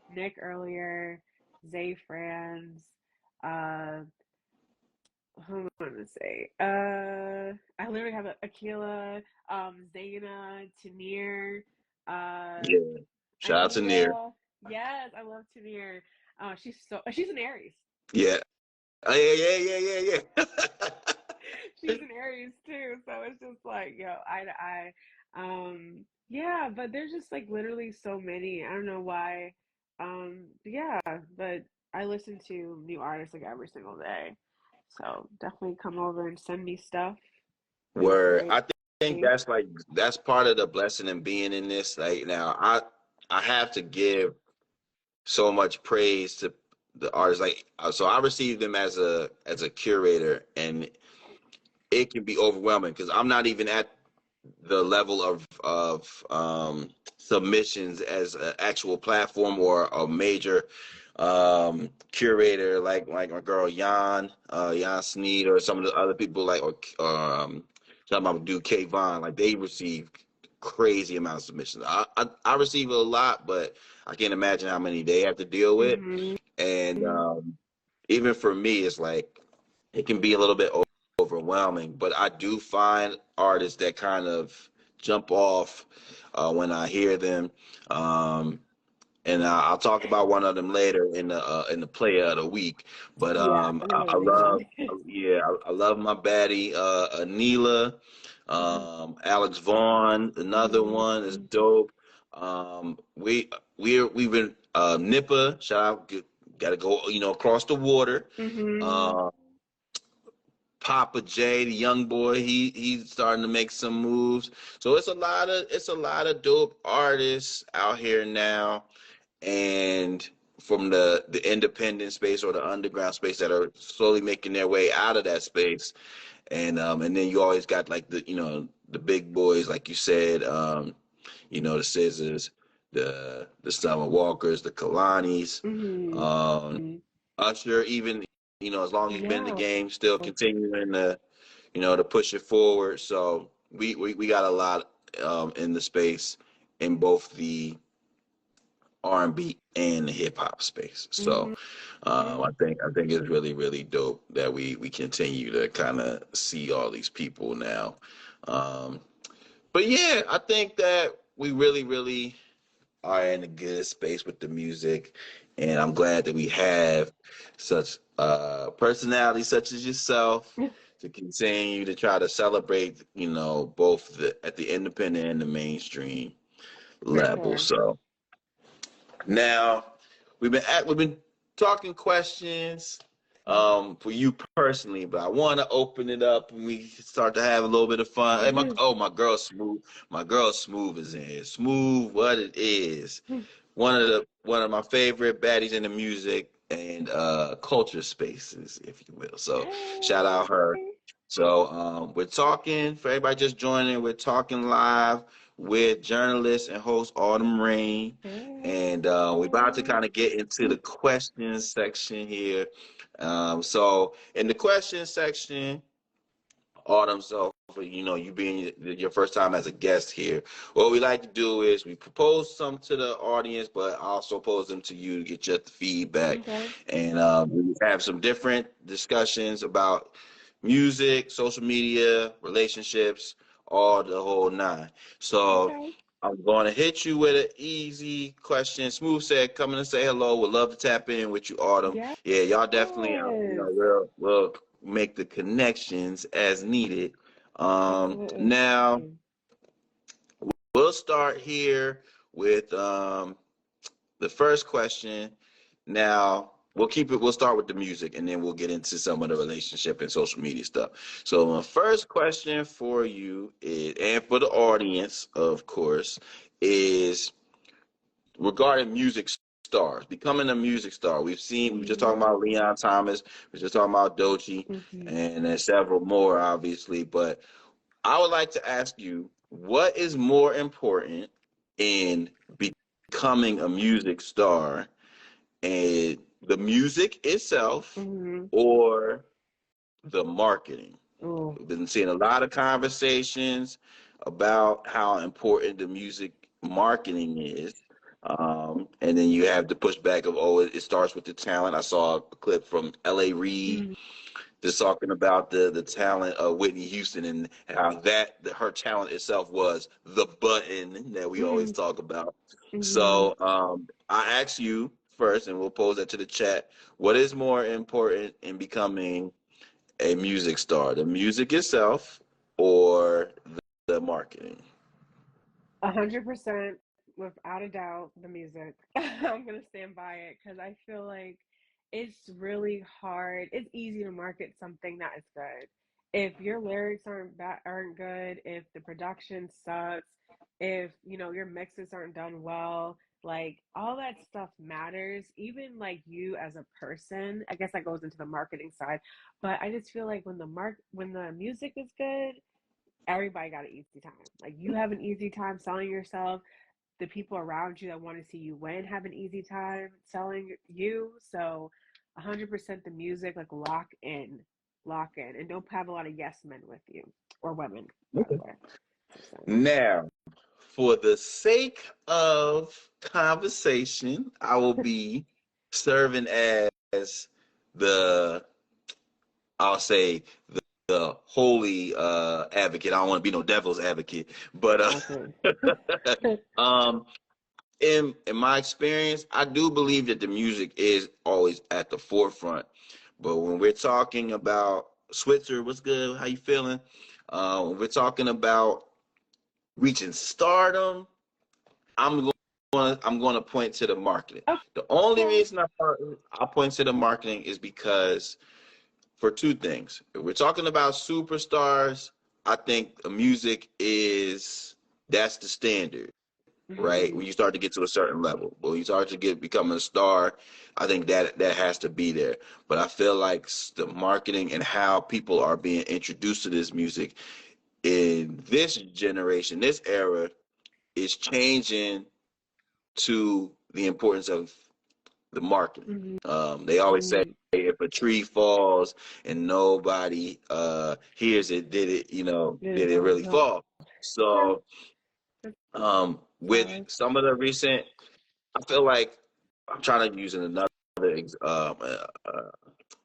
Nick earlier, Zay Franz, uh Hold on to say. I literally have Akila, Zaina, Tanir, uh, Yeah. Shout out to Near. Anila. Yes, I love Tanir. She's an Aries. Yeah. Oh, yeah. She's an Aries too, so it's just like, yo, eye to eye. Yeah, but there's just like literally so many. I don't know why. Yeah, but I listen to new artists like every single day. So definitely come over and send me stuff. Feel Where free. I think that's like that's part of the blessing in being in this. Like now, I have to give so much praise to the artists. Like so, I receive them as a curator, and it can be overwhelming because I'm not even at the level of submissions as an actual platform or a major curator like my girl Jan Sneed or some of the other people like or some of them do K Vaughn, like they receive crazy amounts of submissions. I receive a lot, but I can't imagine how many they have to deal with. Mm-hmm. And even for me, it's like it can be a little bit overwhelming. But I do find artists that kind of jump off when I hear them. Um, and I'll talk about one of them later in the Playa of the week. But Yeah, I know I what they love, mean. yeah, I love my baddie Anila, Mm-hmm. Alex Vaughn. Another one is Mm-hmm. dope. We've been Nippa. Shout out, got to go across the water. Mm-hmm. Um, Papa J, the young boy, he's starting to make some moves. So it's a lot of dope artists out here now, and from the independent space or the underground space that are slowly making their way out of that space. And then you always got like the big boys, like you said, the Scissors, the Summer Walkers, the Kalanis, Mm-hmm. um, Usher, even as long as he's been in the Yeah. game, still continuing to push it forward. So we got a lot in the space in both the R&B and the hip hop space. So Mm-hmm. Yeah. I think it's really dope that we continue to kind of see all these people now. Um, but yeah, I think that we really are in a good space with the music, and I'm glad that we have such personalities such as yourself to continue to try to celebrate, both at the independent and the mainstream For level. sure. So now we've been talking questions for you personally, but I want to open it up and we start to have a little bit of fun. Hey, my girl Smooth is in here. Smooth, what it is. One of my favorite baddies in the music and culture spaces, if you will. So shout out her. Hey. So we're talking for everybody just joining. We're talking live with journalist and host Autumn Rayne, and we're about to Hey. kind of get into the questions section here. So in the questions section, Autumn, so for you being your first time as a guest here, what we like to do is we propose some to the audience, but also pose them to you to get your feedback, Okay. and we have some different discussions about music, social media, relationships, all the whole nine. So Okay. I'm going to hit you with an easy question. Smooth said, "Coming to say hello. Would love to tap in with you, Autumn." Yes. Yeah, y'all definitely, we'll make the connections as needed. Absolutely. Now we'll start here with the first question. Now we'll keep it. We'll start with the music, and then we'll get into some of the relationship and social media stuff. So my first question for you is, and for the audience, of course, is regarding music stars, becoming a music star. We were just talking Mm-hmm. about Leon Thomas, we were just talking about Doechii, Mm-hmm. and there's several more, obviously. But I would like to ask you, what is more important in becoming a music star, and the music itself Mm-hmm. or the marketing? Oh. We've been seeing a lot of conversations about how important the music marketing is. And then you have the pushback of, oh, it starts with the talent. I saw a clip from L.A. Reid just talking about the talent of Whitney Houston and how her talent itself was the button that we always Mm-hmm. talk about. Mm-hmm. So I ask you first, and we'll pose that to the chat. What is more important in becoming a music star, the music itself or the marketing? 100%, without a doubt, the music. I'm gonna stand by it because I feel like it's really hard. It's easy to market something that is good. If your lyrics aren't good, if the production sucks, if your mixes aren't done well, like all that stuff matters. Even like you as a person, I guess that goes into the marketing side. But I just feel like when the music is good, everybody got an easy time. Like you have an easy time selling yourself. The people around you that want to see you win have an easy time selling you. So 100% the music, like lock in, and don't have a lot of yes men with you or women, by the Okay. way. So, Now, for the sake of conversation, I will be serving as the, I'll say, the holy advocate. I don't want to be no devil's advocate, but okay. um, in my experience, I do believe that the music is always at the forefront. But when we're talking about Switzer, what's good? How you feeling? When we're talking about reaching stardom, I'm I'm going to point to the marketing. The only Okay. reason I point to the marketing is because for two things. If we're talking about superstars, I think the music is that's the standard, right? When Mm-hmm. you start to get to a certain level, when you start to becoming a star, I think that has to be there. But I feel like the marketing and how people are being introduced to this music in this generation, this era, is changing to the importance of the marketing. Mm-hmm. They always say Mm-hmm. if a tree falls and nobody hears it, did Didn't it fall. really No. fall? True. So That's with valid. some of the recent, I feel like I'm trying to use another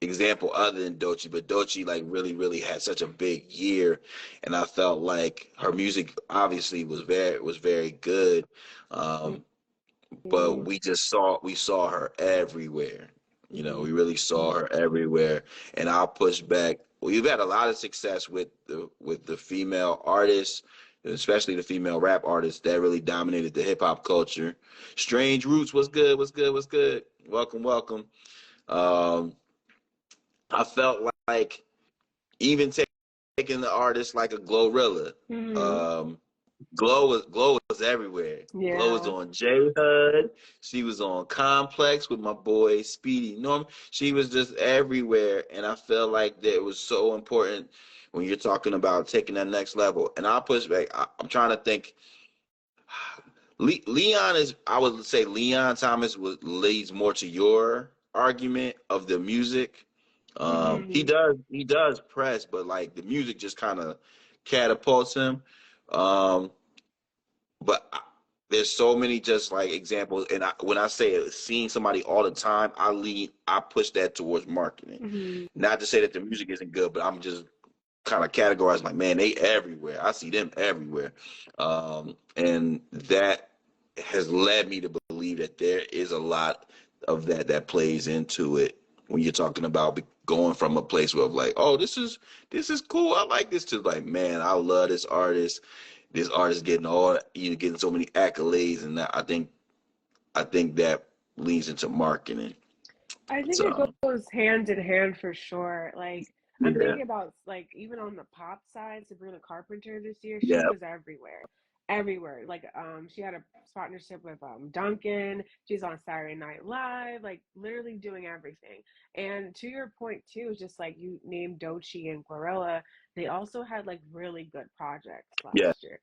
example other than Doechii, but Doechii like really had such a big year, and I felt like her music obviously was very good. Um, but Mm-hmm. we saw her everywhere. We Mm-hmm. really saw her everywhere. And I'll push back. We've had a lot of success with the female artists, especially the female rap artists that really dominated the hip hop culture. Strange Roots was good, was good, was good. Welcome, welcome. Um, I felt like even taking the artists like a Glorilla. Mm-hmm. Um, Glow was everywhere. Glow was Yeah. on J HUD. She was on Complex with my boy Speedy Norm. She was just everywhere, and I feel like that it was so important when you're talking about taking that next level. And I'll push back. I'm trying to think. Leon is. I would say Leon Thomas leads more to your argument of the music. He Mm-hmm. does press, but like the music just kind of catapults him. Um, but there's so many just like examples, and when I say it, seeing somebody all the time, I push that towards marketing. Mm-hmm. Not to say that the music isn't good, but I'm just kind of categorized like, man, they everywhere. I see them everywhere, and that has led me to believe that there is a lot of that plays into it when you're talking about going from a place where like, oh, this is cool, I like this, to like, man, I love this artist. This artist getting getting so many accolades, and that, I think that leads into marketing. I think it So goes hand in hand for sure. Like I'm yeah, thinking about like even on the pop side, Sabrina Carpenter this year, she yeah, was everywhere. Everywhere. Like she had a partnership with Duncan. She's on Saturday Night Live, like literally doing everything. And to your point too, just like you named Doechii and Glorilla, they also had like really good projects yeah, last year.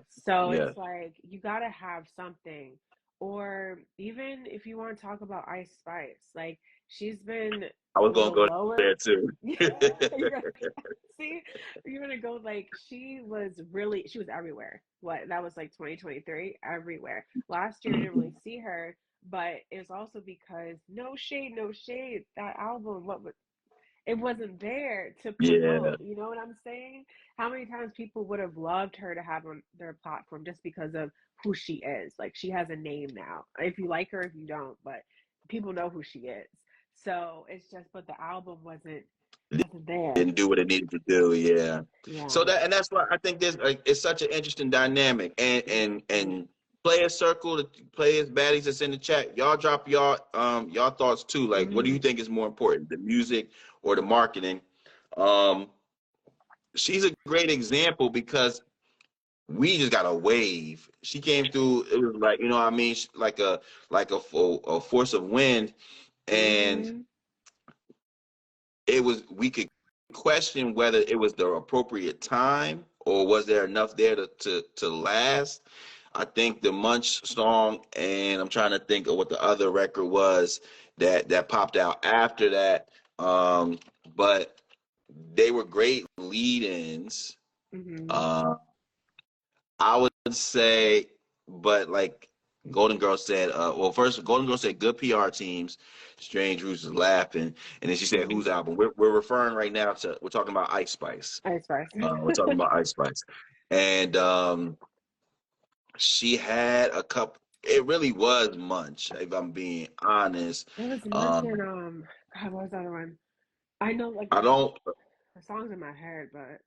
So yeah. it's like you gotta have something. Or even if you want to talk about Ice Spice, like she's been I a was gonna little go there lower. too. Yeah, you're gonna see. You're gonna go like she was everywhere. What that was like 2023, everywhere. Last year I didn't really see her, but it's also because no shade, no shade. That album, it wasn't there to Yeah. promote. You know what I'm saying? How many times people would have loved her to have on their platform just because of who she is? Like she has a name now. If you like her, if you don't, but people know who she is. So it's just, but the album wasn't there. Didn't do what it needed to do. Yeah. So Yeah. that's why I think this it's such an interesting dynamic. Mm-hmm. And Playas Circle, the players baddies that's in the chat, y'all drop y'all thoughts too. Like, what do you Mm-hmm. think is more important, the music or the marketing? Um, she's a great example because we just got a wave. She came through. It was like, you know what I mean, like a force of wind, and Mm-hmm. it was we could question whether it was the appropriate time or was there enough there to last. I think the Munch song, and I'm trying to think of what the other record was that popped out after that. But they were great lead-ins. Mm-hmm. Uh, I would say, but like Golden Girl said, well, first Golden Girl said good PR teams. Strange Roots is laughing, and then she said, Mm-hmm. "Whose album?" We're referring right now to we're talking about Ice Spice. Ice Spice. We're talking about Ice Spice, and she had a couple. It really was Munch, if I'm being honest. It was Munch Um, and God, what was the other one? I know like I don't, the songs in my head, but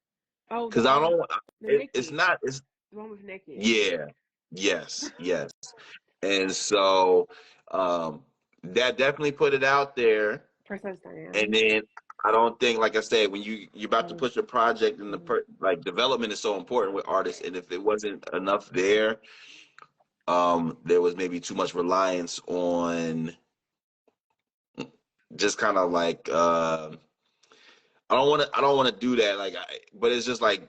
oh because I don't. the It's Nikki. not. It's The one with Nikki. yeah, yes, yes. And so that definitely put it out there. Princess And Diana. then I don't think, like I said, when you're about to Oh, push a project and mhm. like development is so important with artists, and if it wasn't enough there, there was maybe too much reliance on just kind of like I don't want to do that but it's just like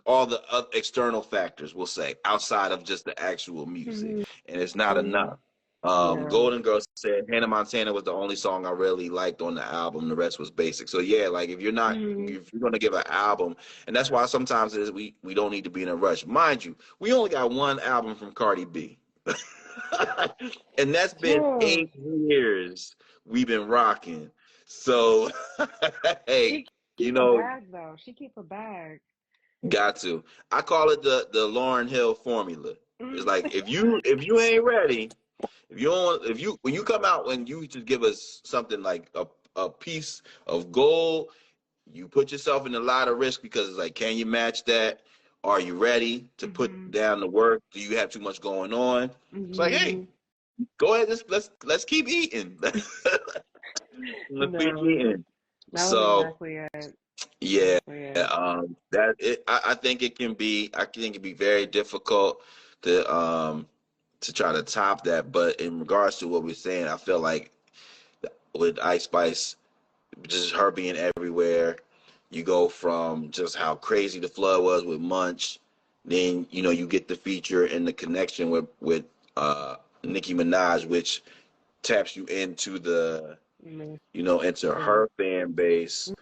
all the external factors, we'll say, outside of just the actual music, Mhm. and it's not Mhm. enough. Yeah. Golden Girl said Hannah Montana was the only song I really liked on the album. The rest was basic. So yeah, like Mhm. if you're gonna give an album, and that's why sometimes it is we don't need to be in a rush. Mind you, we only got one album from Cardi B, and that's been True. 8 years we've been rocking. So hey, She you keep a know, bag though. She keep a bag. got to. I call it the Lauryn Hill formula. It's Mm. like if you ain't ready, if you don't if you when you come out when you just give us something like a piece of gold, you put yourself in a lot of risk because it's like, can you match that? Are you ready to put Mhm. down the work? Do you have too much going on? It's like, hey, Mhm. go ahead, let's keep eating. Let's keep No, eating. that was So exactly it. yeah, Exactly it. I think it can be very difficult to try to top that. But in regards to what we're saying, I feel like with Ice Spice, just her being everywhere, you go from just how crazy the flood was with Munch, then you get the feature and the connection with Nicki Minaj, which taps you into the into Mainstream. her fan base,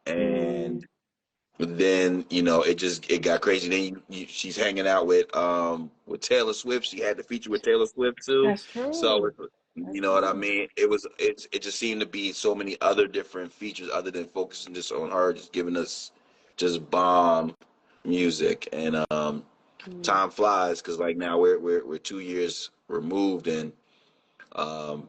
and Mhm. then it got crazy. Then she's hanging out with Taylor Swift. She had the feature with Taylor Swift too. That's So true. you That's know what I true. mean. It just seemed to be so many other different features other than focusing just on her, just giving us just bomb music. And Mhm. time flies because like now we're 2 years removed, and um,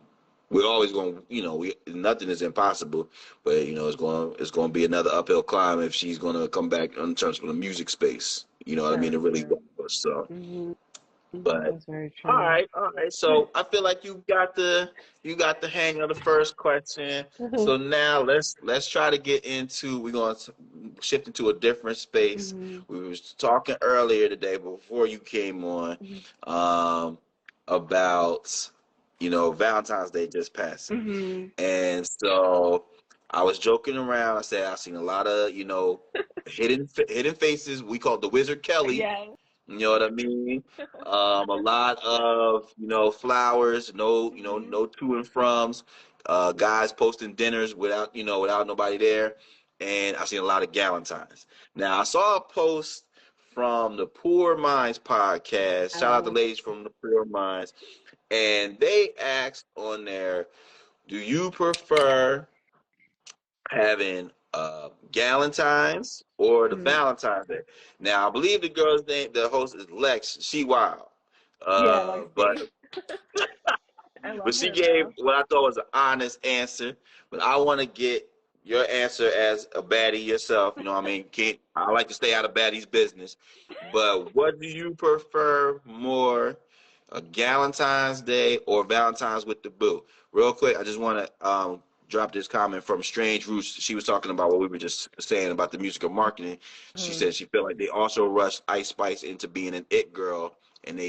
we're always going. We nothing is impossible, but it's going to be another uphill climb if she's going to come back in terms of the music space. You know what I mean? To That's really go. true. So, Mhm. but That's very all true. right, all right. So I feel like you got the hang of the first question. So now let's try to get into. We're going to shift into a different space. Mhm. We was talking earlier today before you came on Mhm. um, about Valentine's Day just passing, Mhm. and so I was joking around. I said I've seen a lot of hidden faces. We call it the Wizard Kelly. Yes. You know what I mean? A lot of flowers, Mhm. no to and froms. Guys posting dinners without nobody there, and I seen a lot of Galentines. Now I saw a post from the Poor Minds podcast. Shout out to the Oh. ladies from the Poor Minds, and they asked on there, "Do you prefer having Galentine's or the Mhm. Valentine's Day. Now, I believe the girl's name, the host is Lex. She wild, Yeah, uh, but Lexi. I but love she her gave though. what I thought was an honest answer. But I want to get your answer as a baddie yourself. You know what I mean? Can't, I like to stay out of baddies' business. But what do you prefer more, a Galentine's Day or Valentine's with the Boo? Real quick, I just want to drop this comment from Strange Roots. She was talking about what we were just saying about the music of marketing. She Mhm. said she felt like they also rushed Ice Spice into being an it girl, and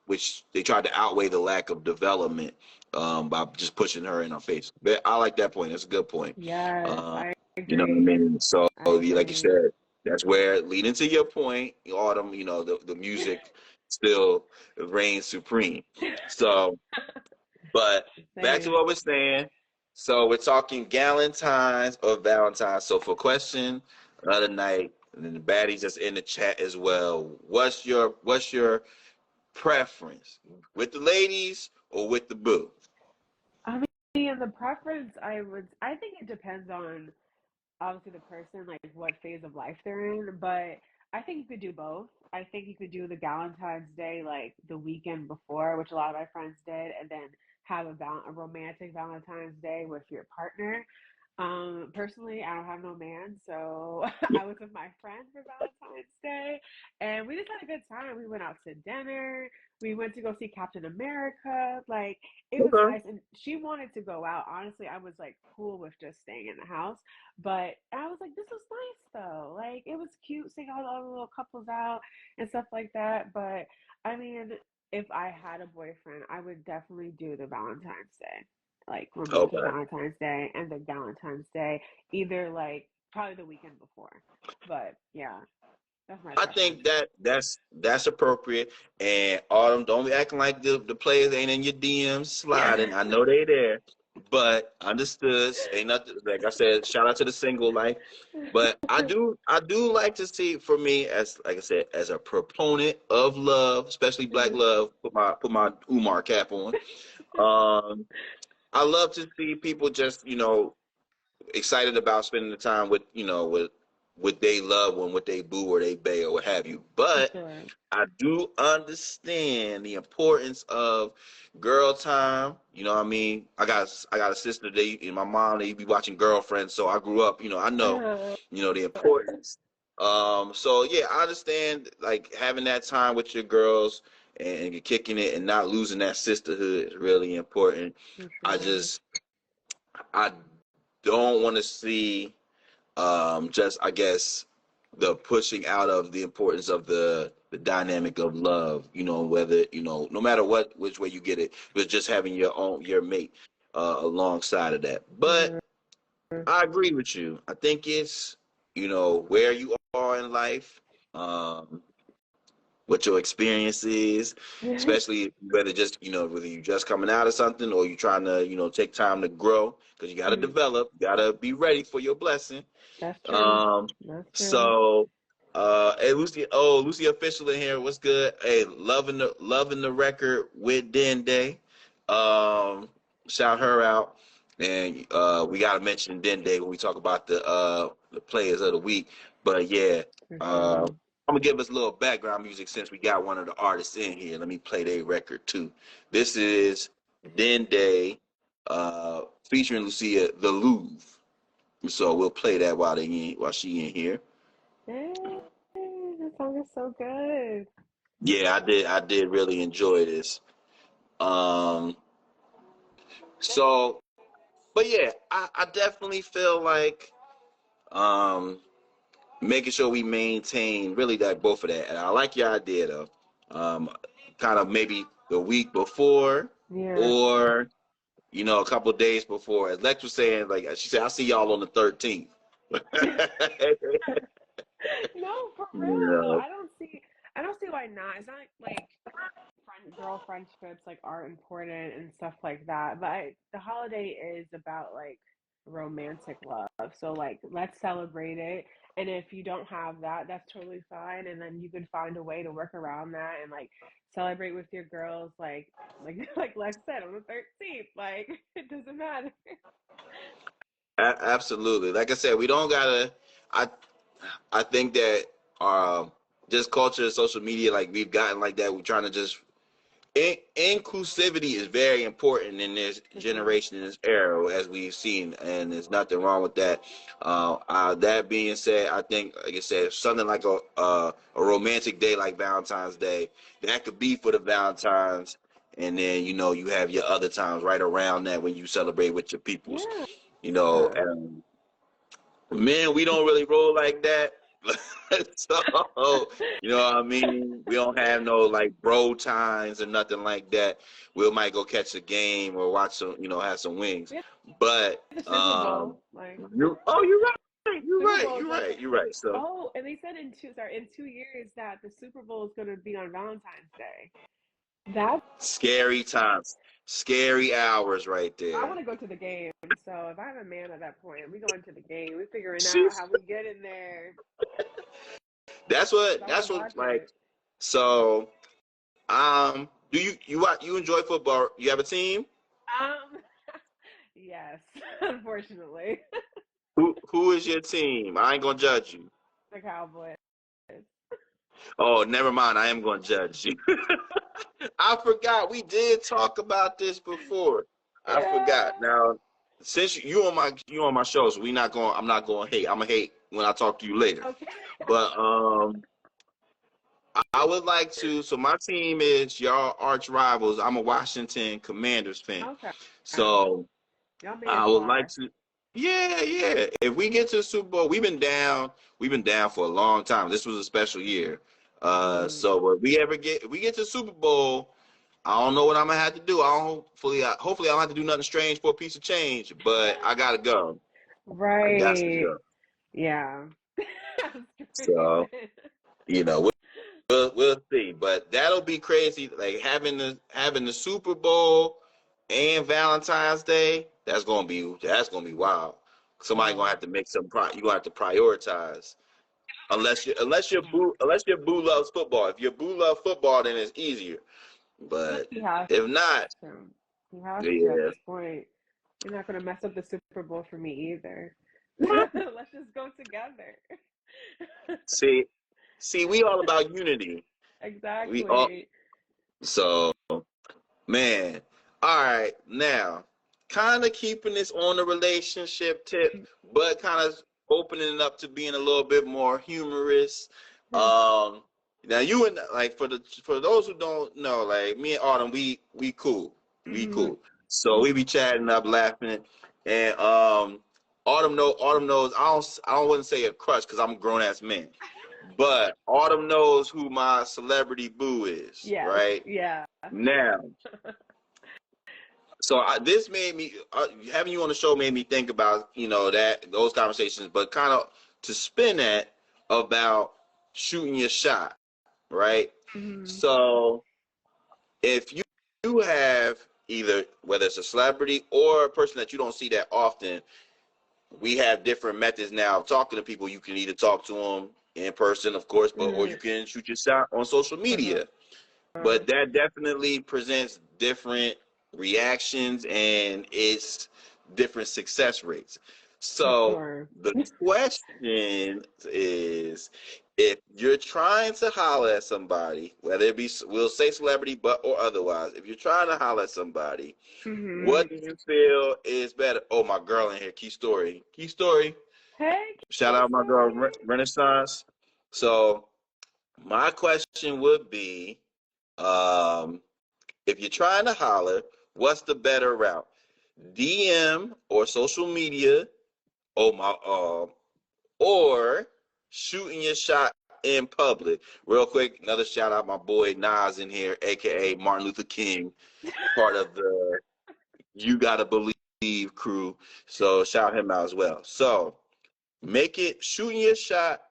which they tried to outweigh the lack of development by just pushing her in her face. But I like that point. That's a good point. Yes, Um, I you know what I agree. mean? So, I like you agree. said, that's where, leading to your point, Autumn, the music still reigns supreme. So, but Just back to saying. what we're saying. So we're talking Galentine's or Valentine's. So for question the other night, and then the baddies just in the chat as well. What's your preference, with the ladies or with the boo? I mean, the preference I think it depends on obviously the person, like what phase of life they're in, but I think you could do both. I think you could do the Valentine's Day like the weekend before, which a lot of my friends did, and then have a romantic Valentine's Day with your partner. Personally, I don't have no man, so I was with my friend for Valentine's Day, and we just had a good time. We went out to dinner. We went to go see Captain America. Like, it was Okay. nice, and she wanted to go out. Honestly, I was like cool with just staying in the house, but I was like, this was nice though. Like, it was cute seeing all the other little couples out and stuff like that. But I mean, if I had a boyfriend, I would definitely do the Valentine's Day, like romantic Okay. Valentine's Day and the Valentine's Day, either like probably the weekend before. But yeah, that's my I think preference. that's appropriate. And Autumn, don't be acting like the players ain't in your DMs sliding. I know they there, but understood. Ain't nothing, like I said. Shout out to the single life. But I do like to see, for me, as like I said, as a proponent of love, especially black love. Put my Umar cap on. Um, I love to see people just excited about spending the time with they love one, with they boo or they bae or what have you. For But sure. I do understand the importance of girl time. You know what I mean? I got a sister, they and my mom, they be watching Girlfriends, so I grew up, I know, Uh, the importance. So yeah, I understand, like, having that time with your girls and you're kicking it and not losing that sisterhood is really important. for I sure. just I don't want to see, just, I guess, the pushing out of the importance of the dynamic of love. Whether, no matter which way you get it, but just having your mate alongside of that. But For I agree with you. I think it's, where you are in life. What your experience is, sure. especially whether you just coming out of something or you trying to take time to grow, because you got to Mhm. develop, you got to be ready for your blessing. That's true. Um, That's true. so, hey, Lucy official in here. What's good? Hey, loving the record with Den Day. Um, Shout her out, and we gotta mention Den Day when we talk about the players of the week. But yeah, For uh, sure. I'm gonna give us a little background music since we got one of the artists in here. Let me play their record too. This is Den Day, featuring Lucia the Louvre. So we'll play that while she in here. Hey, that song is so good. Yeah, I did really enjoy this. Um, so, but yeah, I definitely feel like um making sure we maintain really that, both of that. And I like your idea though. Um, Kind of maybe the week before, Yeah. or a couple of days before. As Lex was saying, like she said, I'll see y'all on the 13th. No, for you real though. know, I don't see why not. It's not like girl friendships like are important and stuff like that. But the holiday is about like romantic love. So like let's celebrate it. And if you don't have that, that's totally fine. And then you can find a way to work around that and like celebrate with your girls like like Lex said on the 13th. Like it doesn't matter. Absolutely. Like I said, we don't gotta. I I think that just culture, social media, like we've gotten like that. We're trying to just inclusivity is very important in this Mm-hmm. generation, in this era, as we've seen, and there's nothing wrong with that. That being said, I think, like I said, something like a romantic day like Valentine's Day, that could be for the Valentines, and then you have your other times right around that when you celebrate with your peoples. Yeah. And man, we don't really roll like that. So, you know what I mean? We don't have no like bro times or nothing like that. We might go catch a game or watch some, have some wings. We had But the Super Bowl, like you're right. You're Super right. Bowl is You're like, right. You're right. So oh, and they said in 2 years that the Super Bowl is going to be on Valentine's Day. That's scary times, scary hours right I there. want to go to the game. So if I have a man at that point, we going to the game. We figuring out Sheesh. how we get in there. That's 'Cause what. I want to That's what. watch Like it. so. Do you enjoy football? You have a team? Um, yes, unfortunately, Who is your team? I ain't gonna judge you. the Cowboys. Oh, never mind. I am gonna judge you. I forgot we did talk about this before. I Yeah. forgot. Now, since you on my show, so we not going. I'm not going to hate. I'm gonna hate when I talk to you later. Okay. But I would like to. So my team is y'all arch rivals. I'm a Washington Commanders fan. Okay. So Y'all made I it would like far. to. Yeah, yeah. If we get to the Super Bowl, we've been down. We've been down for a long time. This was a special year. Mm. So if we get to the Super Bowl, I don't know what I'm gonna have to do. Hopefully I don't have to do nothing strange for a piece of change. But I gotta go. I got to Right. go. Yeah. I'm So screaming. you know, we'll see. But that'll be crazy. Like having the Super Bowl and Valentine's Day. That's gonna be wild. Somebody gonna Oh. have to make some. You gonna have to prioritize. Unless your boo loves football. If your boo loves football, then it's easier. But He has if not, to. He has to at yeah. this point. You're not going to mess up the Super Bowl for me either. Let's just go together. See, we all about unity. We all Exactly. so man. All right, now kind of keeping this on the relationship tip, but kind of opening it up to being a little bit more humorous. Um, Now you and like for those who don't know, like me and Autumn, we cool, we Hmm. cool. So we be chatting up, laughing, and Autumn knows. I don't wouldn't say a crush because I'm a grown ass man, but Autumn knows who my celebrity boo is, Yes. right? Yeah. Now, so this made me having you on the show made me think about that those conversations, but kind of to spin that about shooting your shot, right? Hmm. So if you have either whether it's a celebrity or a person that you don't see that often, we have different methods now of talking to people. You can either talk to them in person, of course, but or you Hmm. can shoot your shot on social media. But that definitely presents different reactions and it's different success rates. For So sure. the question is, if you're trying to holler at somebody, whether it be we'll say celebrity but or otherwise, if you're trying to holler at somebody, Hmm. what do you feel is better? Oh, my girl in here, Key Story. Key Story. Hey, Shout Key out my girl Story. Renaissance. So my question would be, um, if you're trying to holler, what's the better route? DM or social media? Oh my, or shooting your shot in public. Real quick, another shout out my boy Nas in here, aka Martin Luther King, part of the You Gotta Believe crew. So shout him out as well. So make it shooting your shot,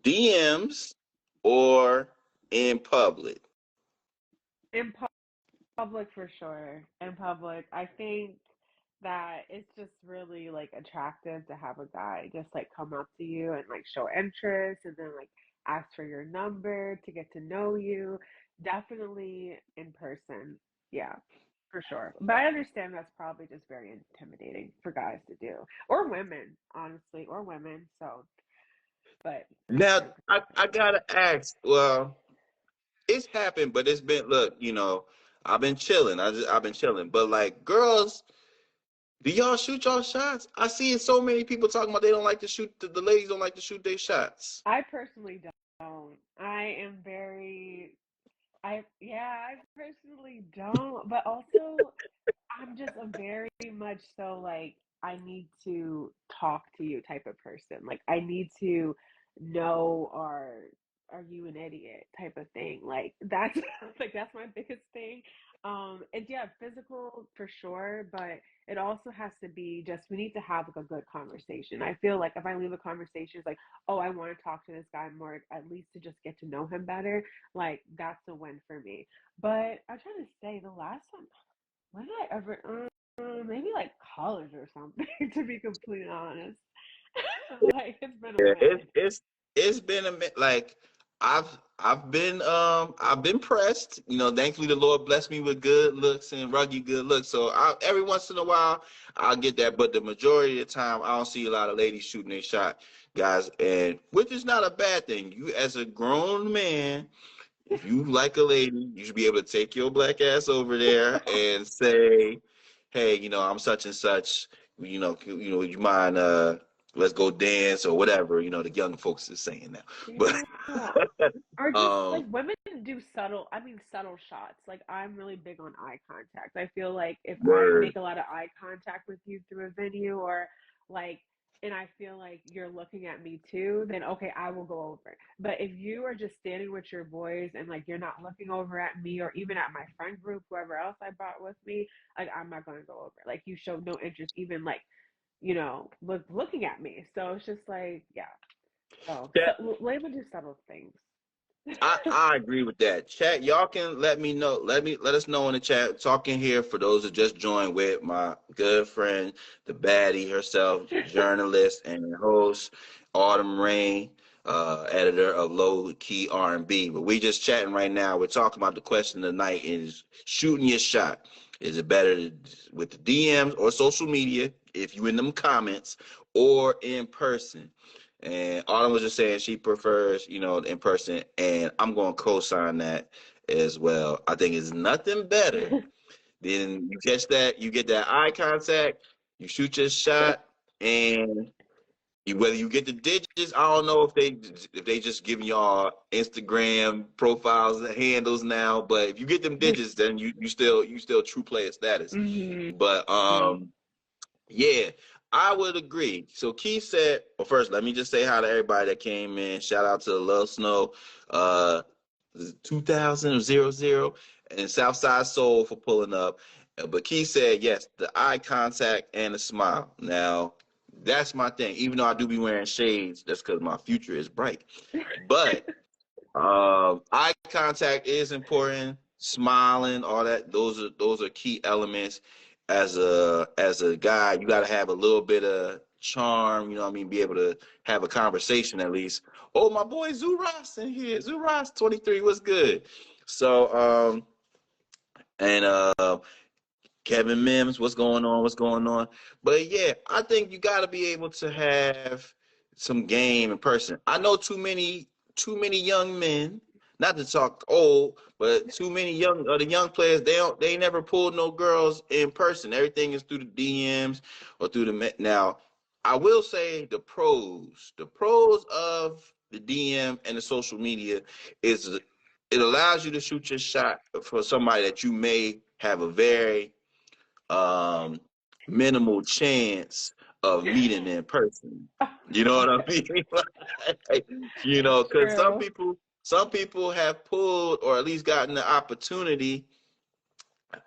DMs or in public. In public for sure. In public. I think that it's just really like attractive to have a guy just like come up to you and like show interest and then like ask for your number to get to know you. Definitely in person. Yeah. for sure. But I understand that's probably just very intimidating for guys to do, or women, honestly, or women. So, but Now, different I perspectives. gotta ask. Well, it's happened, but it's been look. I've been chilling. I've been chilling. But like, girls, do y'all shoot y'all shots? I see so many people talking about they don't like to shoot. The ladies don't like to shoot their shots. I personally don't. I am very. I personally don't. But also, I'm just a very much so like I need to talk to you type of person. Like I need to know are you an idiot type of thing. Like that's like that's my biggest thing. And yeah, physical for sure, but it also has to be just we need to have like a good conversation. I feel like if I leave a conversation it's like, oh, I want to talk to this guy more at least to just get to know him better, like that's a win for me. But I'm trying to say the last time when did I ever? Maybe like college or something. To be completely honest, like it's been a Yeah, minute. it's been a minute. Like I've been pressed. Thankfully the Lord blessed me with good looks and rugged good looks. So every once in a while I'll get that, but the majority of the time I don't see a lot of ladies shooting their shot, guys, and which is not a bad thing. You as a grown man, if you like a lady, you should be able to take your black ass over there and say, "Hey, I'm such and such. Would you mind? Let's go dance or whatever. The young folks is saying now." But Yeah. Or just like um, women do subtle, I mean subtle shots. Like I'm really big on eye contact. I feel like if I make word. a lot of eye contact with you through a venue or like and I feel like you're looking at me too, then okay, I will go over. But if you are just standing with your boys and like you're not looking over at me or even at my friend group, whoever else I brought with me, like I'm not gonna go over. Like you showed no interest even like, looking at me. So it's just like, yeah. So label do subtle things. I agree with that. Chat, y'all can let me know. Let us know in the chat. Talking here for those who just joined with my good friend, the baddie herself, journalist and host, Autumn Rayne, editor of Low Key R&B. But we just chatting right now. We're talking about the question of the night is shooting your shot. Is it better with the DMs or social media if you in them comments or in person? And Autumn was just saying she prefers, in person, and I'm going to co-sign that as well. I think it's nothing better than you catch that, you get that eye contact, you shoot your shot, and whether you get the digits, I don't know if they just giving y'all Instagram profiles and handles now, but if you get them digits, then you still true player status. Hmm. But yeah, I would agree. So Keith said, well, first, let me just say hi to everybody that came in. Shout out to Love Snow, 2000 and Southside Soul for pulling up. But Keith said, yes, the eye contact and the smile. Now, that's my thing. Even though I do be wearing shades, that's because my future is bright. But eye contact is important. Smiling, all that. Those are key elements. As a guy, you got to have a little bit of charm. You know what I mean? Be able to have a conversation at least. Oh, my boy Zoo Ross in here. Zoo Ross 23. What's good? So and Kevin Mims, what's going on? What's going on? But yeah, I think you got to be able to have some game in person. I know too many young men, not to talk old, but too many the young players. They never pulled no girls in person. Everything is through the DMs or through now. I will say the pros of the DM and the social media is it allows you to shoot your shot for somebody that you may have a very um, minimal chance of meeting in person. You know what I mean? Like, It's because true. some people have pulled or at least gotten the opportunity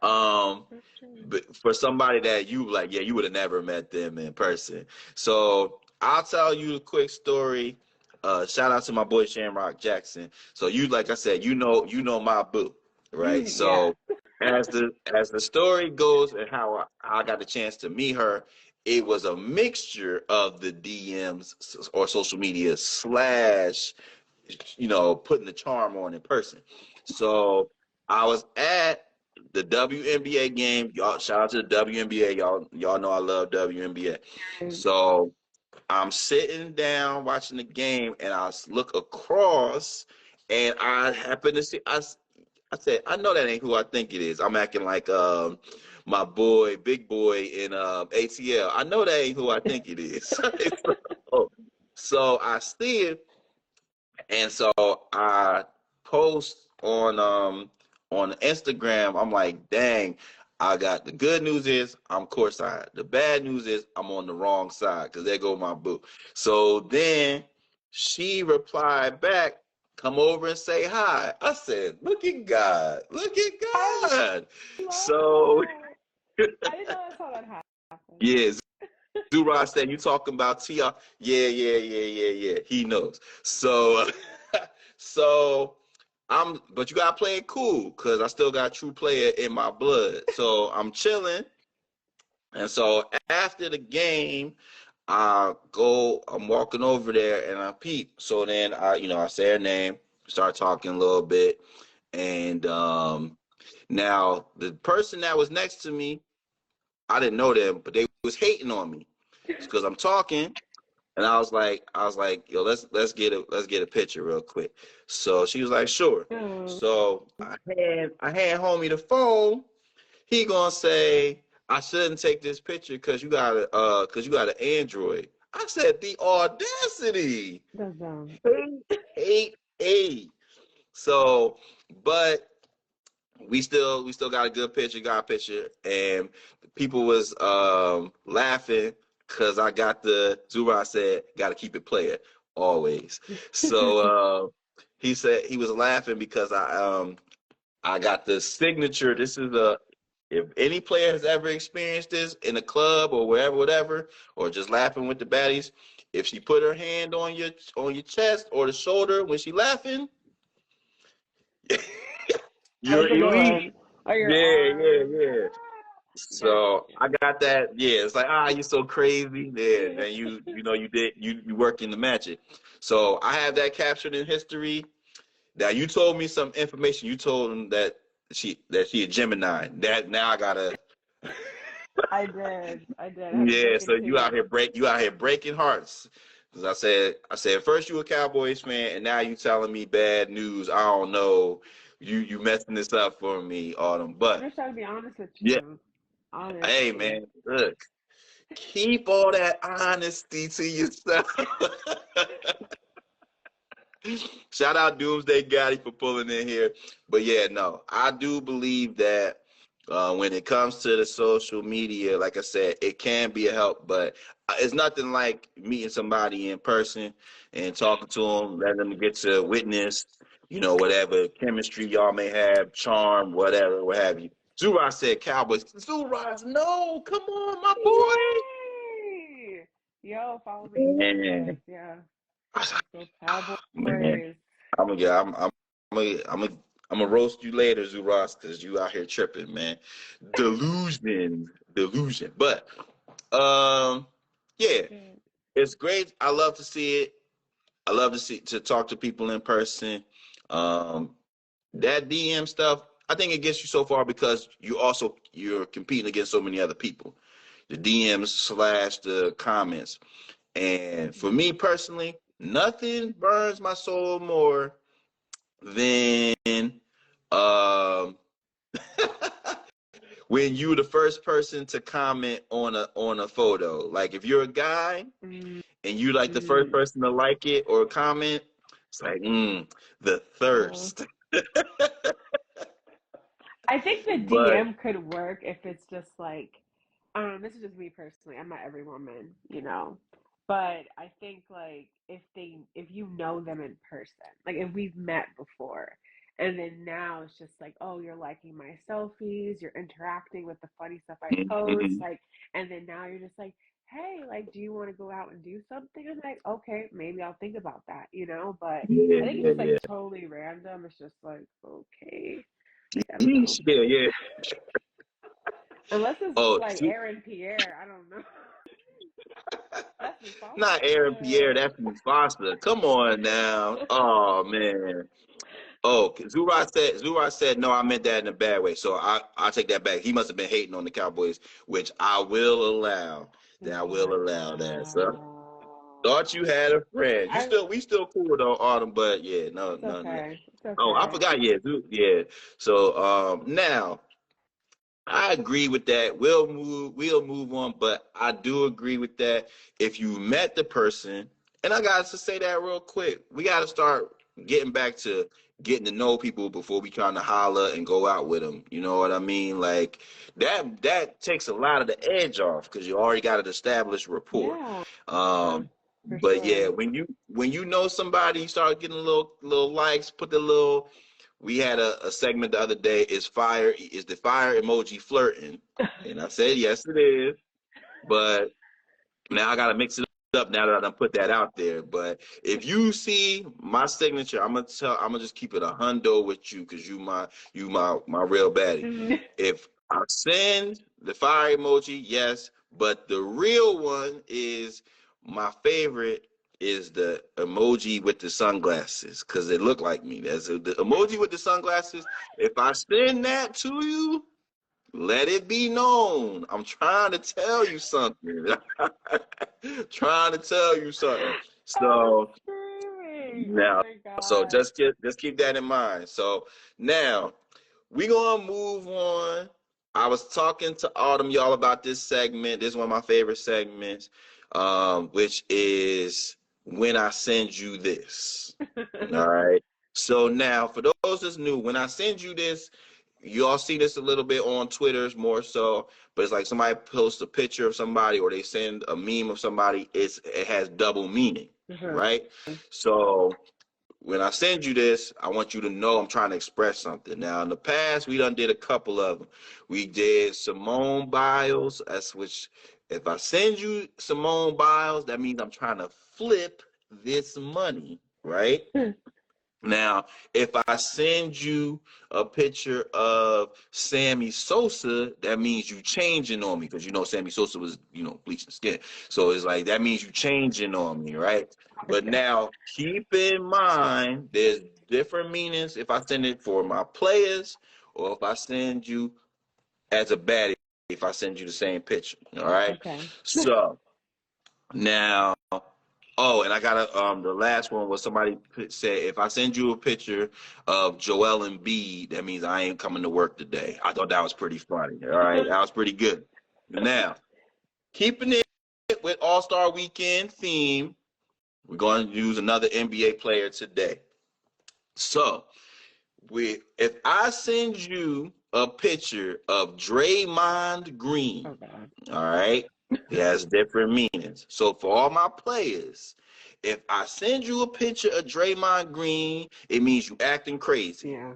um, That's true. but for somebody that you like, yeah, you would have never met them in person. So I'll tell you a quick story. Shout out to my boy Shamrock Jackson. So like I said, my boo, right? Yeah. So as the story goes and how I got the chance to meet her, it was a mixture of the DMs or social media slash, putting the charm on in person. So I was at the WNBA game. Y'all, shout out to the WNBA. Y'all know I love WNBA. So I'm sitting down watching the game, and I look across, and I happen to see. I said, I know that ain't who I think it is. I'm acting like my boy, big boy in ATL. I know that ain't who I think it is. So I see it, and so I post on Instagram. I'm like, dang, I got the good news is I'm courtside. The bad news is I'm on the wrong side because there go my boo. So then she replied back, come over and say hi. I said, look at God. Look at I God. love So that. I didn't know that's how that happened. yeah, Zura said, you talking about T.R.? Yeah. He knows. So, so but you gotta play it cool because I still got true player in my blood. So I'm chilling, and so after the game, I'm walking over there and I peep. So then I say her name, start talking a little bit, and now the person that was next to me, I didn't know them, but they was hating on me because I'm talking. And I was like, yo, let's get a picture real quick. So she was like, sure. Oh. So I hand homie the phone. He gonna say I shouldn't take this picture because you got an Android. I said the audacity. That's Hate. So, but we still got a good picture, got a picture, and people was laughing because I got the Zura said got to keep it player always. So he said he was laughing because I got the signature. This is a if any player has ever experienced this in a club or wherever, whatever, or just laughing with the baddies, if she put her hand on your chest or the shoulder when she laughing, That's you're a good elite. one. Or your arms. Yeah. So Gotcha. I got that. Yeah, it's like you're so crazy. Yeah, then you work in the magic. So I have that captured in history. Now you told me some information. You told him that she a Gemini. That now I gotta. I did. I had to Yeah, break so it to you. you out here breaking hearts. Because I said first you a Cowboys fan, and now you telling me bad news. I don't know. You messing this up for me, Autumn. I'm But just trying to be honest with yeah, you. hey Honestly. man, look. Keep all that honesty to yourself. Shout out Doomsday Gotti for pulling in here. But yeah, no, I do believe that when it comes to the social media, like I said, it can be a help, but it's nothing like meeting somebody in person and talking to them, letting them get to witness, whatever chemistry y'all may have, charm, whatever, what have you. Zura said Cowboys. Zura, no, come on, my Yay! Yo, follow the boy. Eagles, guys. Man. Yeah. Go Man, Cowboys. I'm gonna get. I'm gonna roast you later, Zuras, because you out here tripping, man. Delusion. But yeah, Good. it's great. I love to see it. I love to talk to people in person. Um, that DM stuff, I think it gets you so far because you're competing against so many other people. The DMs slash the comments. And for me personally, nothing burns my soul more than um, when you're the first person to comment on a photo. Like if you're a guy and you like the first Mm-hmm. person to like it or comment, it's like the thirst. I think the But DM could work if it's just like, this is just me personally. I'm not every woman, but I think like if you know them in person, like if we've met before, and then now it's just like, oh, you're liking my selfies, you're interacting with the funny stuff I post, mhm, like, and then now you're just like, hey, like, do you want to go out and do something? I'm like, okay, maybe I'll think about that, but I think it's just like yeah. totally random. It's just like, okay. Like, I don't know. Yeah. Unless it's Oh, like Aaron Pierre, I don't know. That's not Mufasa. Aaron Pierre, that's Mufasa. Come on now. Oh man. Oh, Zura said no. I meant that in a bad way. So I take that back. He must have been hating on the Cowboys, which I will allow. That I will allow that. So thought you had a friend. I We still cool though, Autumn. But yeah, It's no. okay. It's Oh, I okay. forgot. Yeah, yeah. So now I agree with that. We'll move on, but I do agree with that. If you met the person, and I got to say that real quick, we got to start getting back to getting to know people before we kind of holler and go out with them. You know what I mean? Like that takes a lot of the edge off because you already got an established rapport. Yeah, Um, for but yeah, sure. when you know somebody, you start getting a little likes, put the little we had a segment the other day. Is the fire emoji flirting? And I said yes, it is. But now I gotta mix it up now that I done put that out there. But if you see my signature, I'm gonna just keep it a hundo with you because my real baddie. If I send the fire emoji, yes, but the real one is my favorite is the emoji with the sunglasses because they look like me. The emoji with the sunglasses. If I send that to you, let it be known. I'm trying to tell you something. Trying to tell you something. I'm So screaming. Oh now, my so God. just keep that in mind. So now we gonna move on. I was talking to Autumn y'all about this segment. This is one of my favorite segments, which is when I send you this. All right. So now, for those that's new, when I send you this, you all see this a little bit on Twitter more so, but it's like somebody posts a picture of somebody or they send a meme of somebody. It has double meaning, right? So when I send you this, I want you to know I'm trying to express something. Now, in the past, we done did a couple of them. We did Simone Biles. That's which, if I send you Simone Biles, that means I'm trying to flip this money, right? Now, if I send you a picture of Sammy Sosa, that means you changing on me because you know Sammy Sosa was, bleaching skin. So it's like that means you changing on me, right? But now keep in mind there's different meanings if I send it for my players or if I send you as a baddie, if I send you the same picture. All right. Okay. So now oh, and I got the last one was somebody said if I send you a picture of Joel Embiid, that means I ain't coming to work today. I thought that was pretty funny. All right, that was pretty good. Now, keeping it with All-Star Weekend theme, we're going to use another NBA player today. So, if I send you a picture of Draymond Green, Oh God. all right, it has different meanings. So for all my players, if I send you a picture of Draymond Green, it means you acting crazy. Yeah.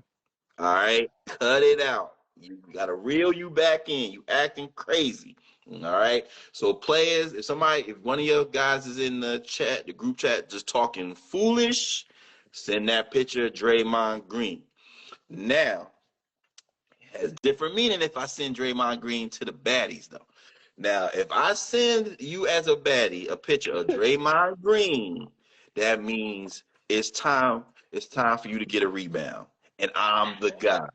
All right, cut it out. You gotta reel you back in. You acting crazy. All right. So players, if one of your guys is in the chat, the group chat, just talking foolish, send that picture of Draymond Green. Now, it has different meaning if I send Draymond Green to the baddies though. Now, if I send you as a baddie a picture of Draymond Green, that means it's time for you to get a rebound. And I'm the guy.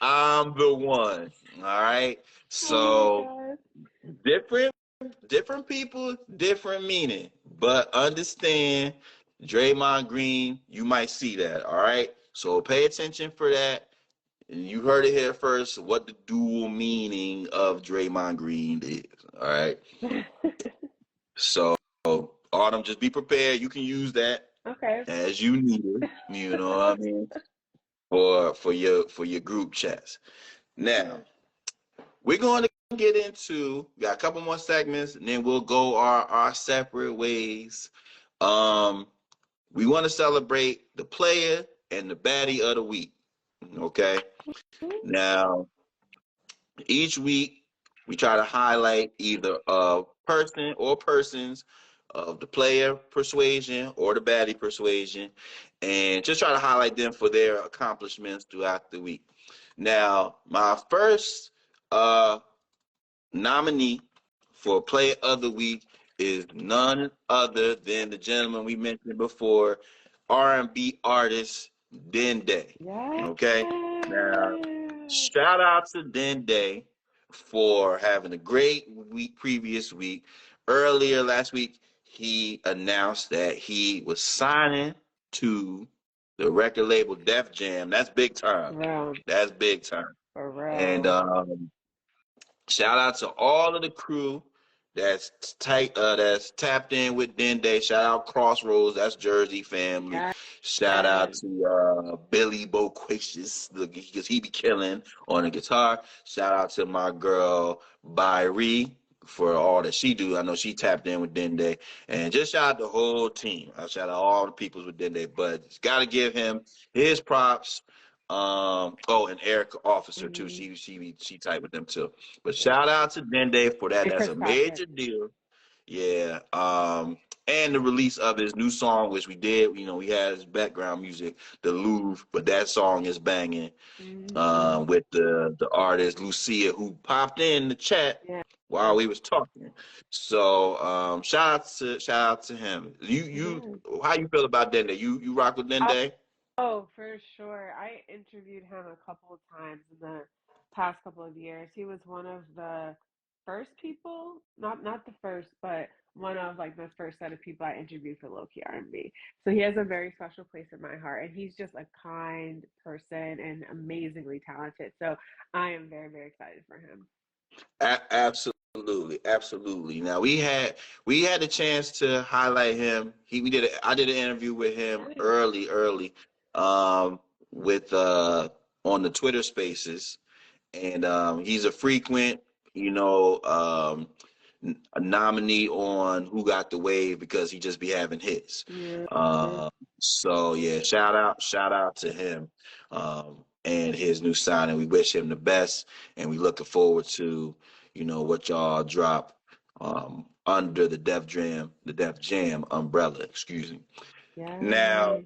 I'm the one. All right. Oh my So God. different different people, different meaning. But understand Draymond Green, you might see that. All right. So pay attention for that. And you heard it here first what the dual meaning of Draymond Green is. All right. So, Autumn, just be prepared. You can use that Okay. as you need it. You know what I mean? For your group chats. Now, we're going to get into got a couple more segments, and then we'll go our separate ways. Um, we want to celebrate the player and the baddie of the week. Okay. Now, each week, we try to highlight either a person or persons of the player persuasion or the baddie persuasion, and just try to highlight them for their accomplishments throughout the week. Now, my first nominee for Player of the Week is none other than the gentleman we mentioned before, R&B artist Dende. Yeah. Okay? Now, shout out to Dende for having a great week previous week. Earlier last week, he announced that he was signing to the record label Def Jam. That's big time. Real. That's big time. For And real. shout out to all of the crew that's tight, that's tapped in with Dende. Shout out Crossroads, that's Jersey family. Yeah. Shout out to Billy Boquacious, because he be killing on the guitar. Shout out to my girl Byrie for all that she do. I know she tapped in with Dende. And just shout out the whole team. I shout out all the peoples with Dende. But got to give him his props. And Erica Officer too. Mm-hmm. She tight with them too. But shout out to Dende for that. And That's Chris a Patrick. major deal. Yeah. And the release of his new song, which we did. You know, we had his background music, the Louvre, but that song is banging. Mm-hmm. With the artist Lucia, who popped in the chat Yeah. while we was talking. So shout out to him. You Yeah. how you feel about Dende? You rock with Dende? Oh, for sure. I interviewed him a couple of times in the past couple of years. He was one of the first people, not the first, but one of like the first set of people I interviewed for Low Key R&B. So he has a very special place in my heart, and he's just a kind person and amazingly talented. So I am very, very excited for him. Absolutely, absolutely. Now we had a chance to highlight him. I did an interview with him early, um, with on the Twitter Spaces, and he's a frequent, you know, a nominee on Who Got the Wave because he just be having hits. Yeah. So yeah, shout out to him, and his new signing. We wish him the best, and we looking forward to, you know, what y'all drop under the Def Jam umbrella. Excuse me. Now,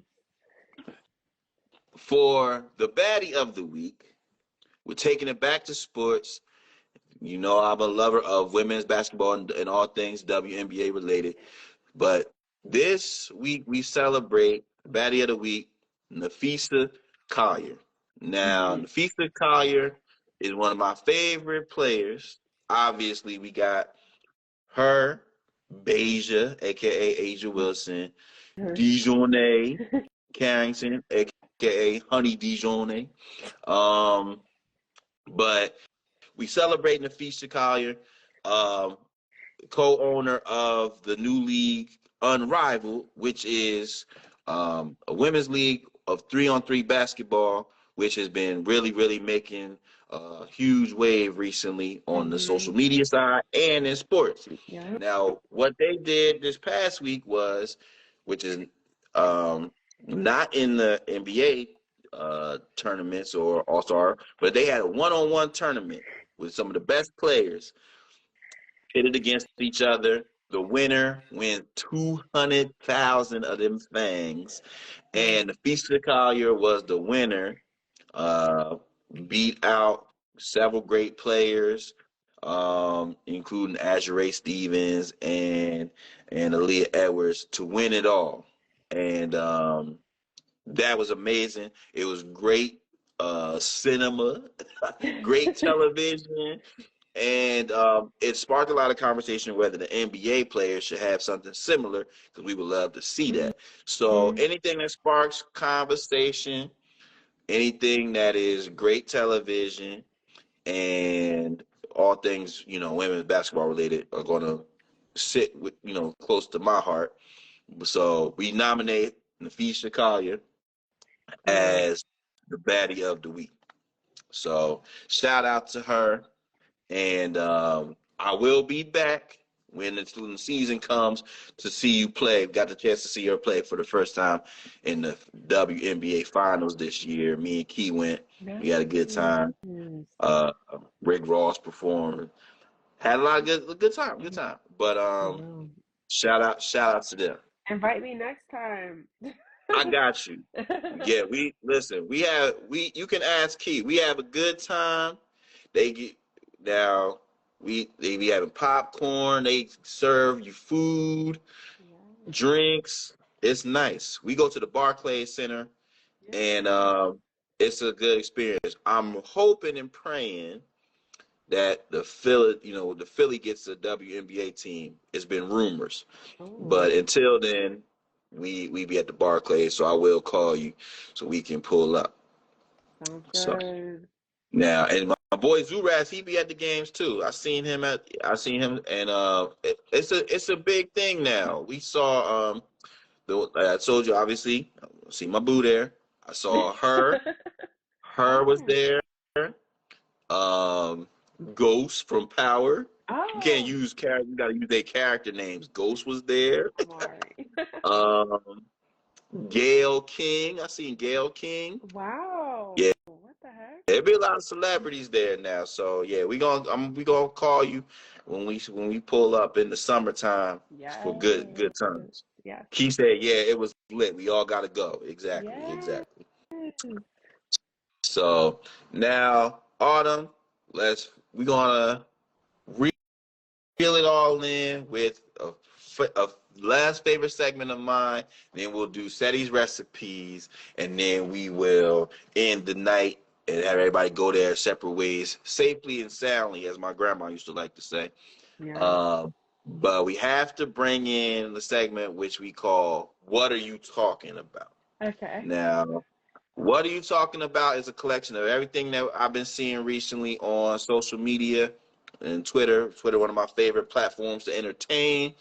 Yes. for the baddie of the week, we're taking it back to sports. You know, I'm a lover of women's basketball and all things WNBA related. But this week we celebrate Baddie of the Week, Nafisa Collier. Now, Mhm. Nafisa Collier is one of my favorite players. Obviously, we got her, Beja, aka Asia Wilson, Dijonay Carrington, aka Honey Dijonay. Um, but we celebrate Nafisa Collier. Um, Co-owner of the new league Unrivaled, which is a women's league of 3-on-3 basketball, which has been really making a huge wave recently on the social Mhm. media side and in sports. Yeah. Now, what they did this past week was, which is not in the NBA tournaments or All-Star, but they had a one-on-one tournament with some of the best players pitted against each other. The winner wins 200,000 of them things, and the Feast of Collier was the winner. Uh, Beat out several great players, including Azure Stevens and Aaliyah Edwards to win it all, and that was amazing. It was great cinema, great television. And it sparked a lot of conversation whether the NBA players should have something similar because we would love to see that. So Mhm. anything that sparks conversation, anything that is great television, and all things, you know, women's basketball related are going to sit with, you know, close to my heart. So we nominate Nafisa Collier Yeah. as the baddie of the week. So shout out to her. And I will be back when the student season comes to see you play. Got the chance to see her play for the first time in the WNBA Finals this year. Me and Key went. We had a good time. Nice. Uh, Rick Ross performed. Had a lot of good time. But Wow. shout out to them. Invite me next time. I got you. Yeah, we listen. You can ask Key. We have a good time. They get now. They be having popcorn. They serve you food, Yes. drinks. It's nice. We go to the Barclays Center, and Yeah. it's a good experience. I'm hoping and praying that the Philly gets a WNBA team. It's been rumors, Oh, but until then, we be at the Barclays. So I will call you so we can pull up. sounds So good. now, and my boy Zuras, he be at the games too. I seen him, and it's a big thing now. We saw like I told you, obviously, I see my boo there. I saw her. Her was Oh, there. Um, Ghost from Power. You can't oh, use character. You got to use their character names. Ghost was there. I'm alright. Um, Gail King. I seen Gail King. Wow, Yeah, what the heck? there be a lot of celebrities there now. So yeah, we gonna call you when we pull up in the summertime for Yes, good times. yes, He said, yeah, it was lit. We all gotta go. Exactly, yes. exactly. So now, Autumn, we're gonna reel it all in with a last favorite segment of mine. Then we'll do Ceddy's recipes, and then we will end the night and have everybody go their separate ways safely and soundly, as my grandma used to like to say. Yes. Um, but we have to bring in the segment which we call "What Are You Talking About?" Okay. Now, what are you talking about is a collection of everything that I've been seeing recently on social media and Twitter. Twitter, one of my favorite platforms to entertain.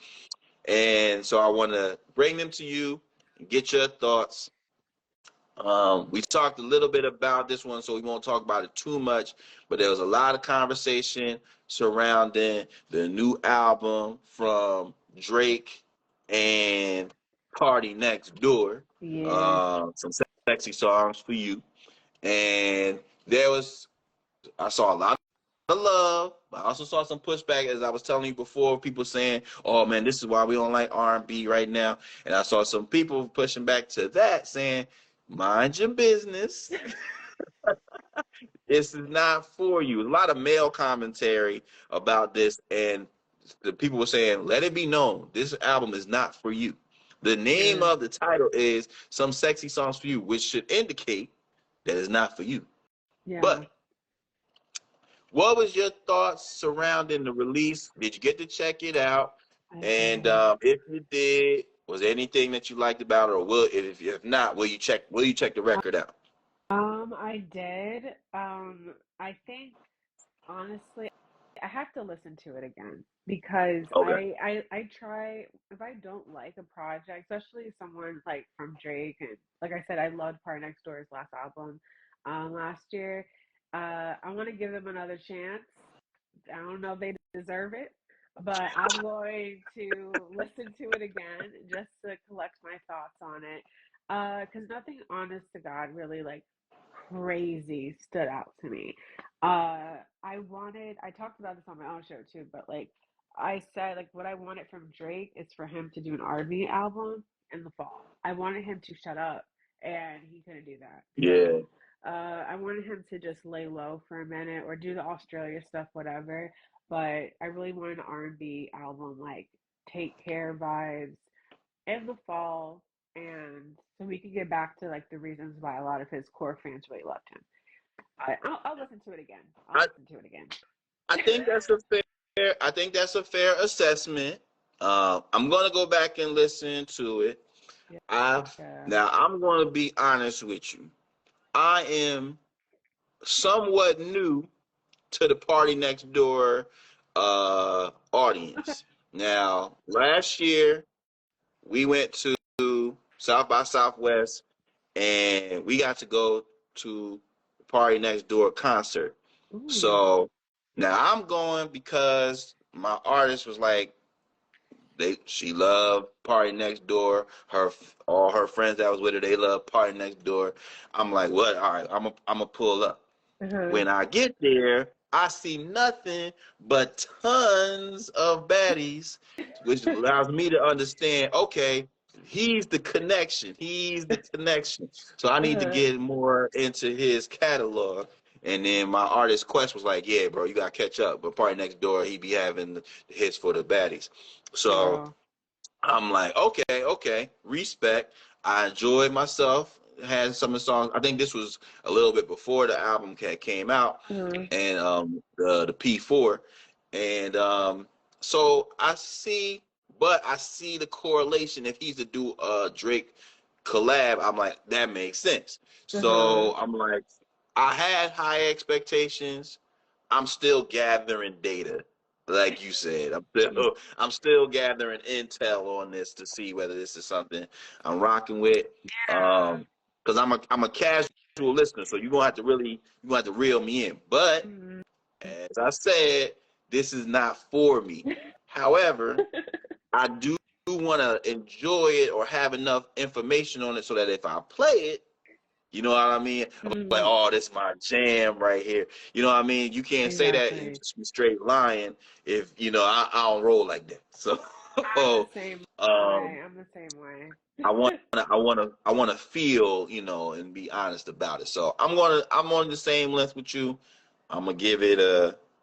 And so I want to bring them to you and get your thoughts. We talked a little bit about this one, so we won't talk about it too much, but there was a lot of conversation surrounding the new album from Drake and Partynextdoor. Yeah. Some sexy songs for you. And I saw a lot of love. I also saw some pushback, as I was telling you before, people saying, oh man, this is why we don't like R&B right now. And I saw some people pushing back to that saying, mind your business. This is not for you. A lot of male commentary about this, and the people were saying, let it be known, this album is not for you. The name Yeah. of the title is Some Sexy Songs for You, which should indicate that it's not for you. Yeah. But what was your thoughts surrounding the release? Did you get to check it out? I And did. if you did, was there anything that you liked about it, or if not, will you check the record out? I did. I think honestly, I have to listen to it again because Okay. I try if I don't like a project, especially someone like from Drake and like I said, I loved Part Next Door's last album last year. I want to give them another chance. I don't know if they deserve it, but I'm going to listen to it again just to collect my thoughts on it. Because nothing, honest to God, really like crazy stood out to me. I talked about this on my own show too, but like I said, like what I wanted from Drake is for him to do an R&B album in the fall. I wanted him to shut up, and he couldn't do that. Yeah. So I wanted him to just lay low for a minute or do the Australia stuff, whatever. But I really wanted an R&B album, like Take Care vibes in the fall, and so we could get back to like the reasons why a lot of his core fans really loved him. I'll listen to it again. I'll I listen to it again. I think that's a fair assessment. I'm gonna go back and listen to it. I've Yeah. Now I'm gonna be honest with you. I am somewhat new to the Party Next Door Okay. audience. Now, last year we went to South by Southwest, and we got to go to the Party Next Door concert. Ooh. So now I'm going because my artist was like, she loved Party Next Door. All her friends that was with her, they love Party Next Door. I'm like, what? All right, I'm gonna pull up. Uh-huh. When I get there, I see nothing but tons of baddies, which allows me to understand, okay, he's the connection. He's the connection. So I need to Uh-huh. get more into his catalog. And then my artist Quest was like, yeah, bro, you got to catch up. But Party Next Door, he be having the hits for the baddies. So Girl. I'm like, okay, respect. I enjoyed myself. Had some of the songs. I think this was a little bit before the album came out, Mm-hmm. and the P4, and so I see the correlation. If he's to do a Drake collab, I'm like, that makes sense. Uh-huh. So I'm like, I had high expectations. I'm still gathering data, like you said. I'm still gathering intel on this to see whether this is something I'm rocking with. Because I'm a casual listener, so you gonna have to reel me in. But Mm-hmm. as I said, this is not for me. However, I do want to enjoy it or have enough information on it so that if I play it, you know what I mean? I'm like, Mm-hmm. oh, this is my jam right here. You know what I mean? You can't say that and Exactly. just be straight lying if I don't roll like that. So, I'm the same um, way. I'm the same way. I wanna feel, and be honest about it. So I'm on the same length with you. I'm gonna give it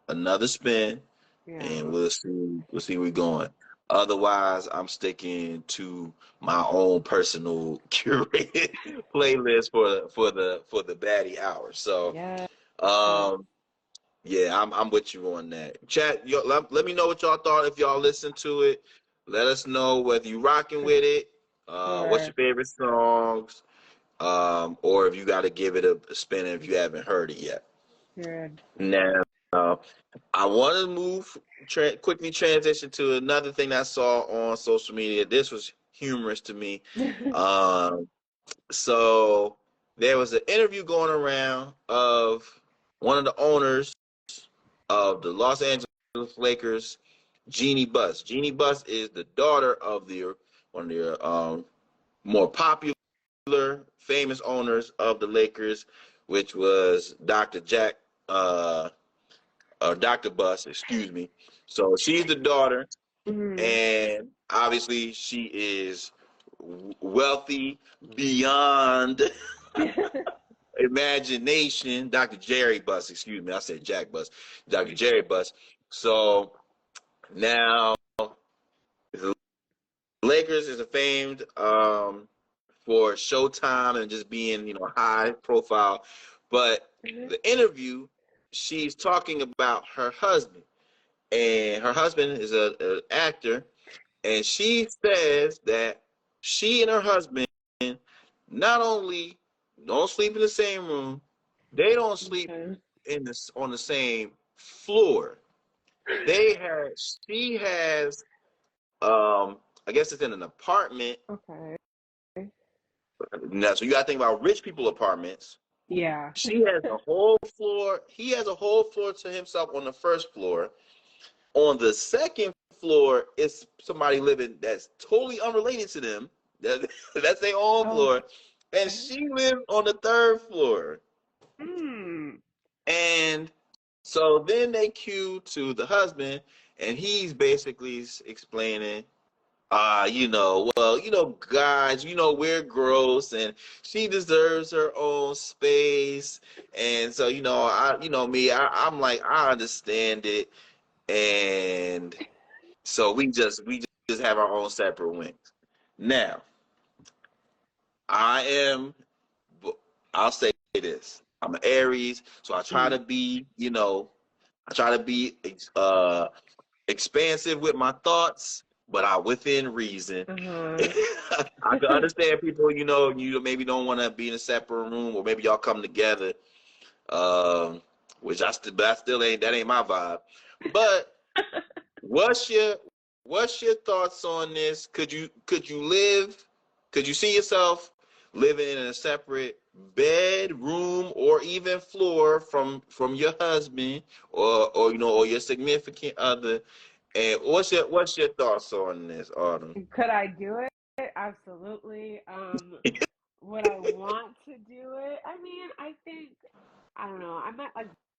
another spin, and Yeah. we'll see where we're going. Otherwise, I'm sticking to my own personal curated playlist for the baddie hour. So, Yes. um, yeah, I'm with you on that. Chat, let me know what y'all thought if y'all listened to it. Let us know whether you rocking For with it. What's your sure. favorite songs? Or if you got to give it a spin if you haven't heard it yet. Good. Now, I want to quickly transition to another thing I saw on social media. This was humorous to me. Um, so there was an interview going around of one of the owners of the Los Angeles Lakers, Jeannie Buss. Jeannie Buss is the daughter of one of the more popular, famous owners of the Lakers, which was Dr. Jack, Dr. Buss, excuse me. So she's the daughter, Mm-hmm. and obviously she is wealthy beyond imagination. Dr. Jerry Buss, excuse me, I said Jack Buss, Dr. Jerry Buss. So now the Lakers is famed for Showtime and just being high profile, but the interview she's talking about her husband, and her husband is an actor, and she says that she and her husband not only don't sleep in the same room, they don't sleep Okay. on the same floor. They have She has I guess it's in an apartment. Okay. Now, so you gotta think about rich people apartments. Yeah. She has a whole floor. He has a whole floor to himself on the first floor. On the second floor is somebody living that's totally unrelated to them. That's their own floor. And Okay. she lives on the third floor. Hmm. And so then they cue to the husband, and he's basically explaining, well, guys, we're gross, and she deserves her own space. And so, me, I'm like, I understand it. And so we just have our own separate wings. Now, I am I'll say this. I'm an Aries, so Mm. I try to be expansive with my thoughts, but I within reason. Uh-huh. I can understand people, you maybe don't want to be in a separate room, or maybe y'all come together, um, which but I still ain't that ain't my vibe. But What's your what's your thoughts on this? Could you see yourself living in a separate bedroom or even floor from your husband or your significant other? And what's your thoughts on this, Autumn? Could I do it? Absolutely. Would I want to do it? I mean, I think I don't know. I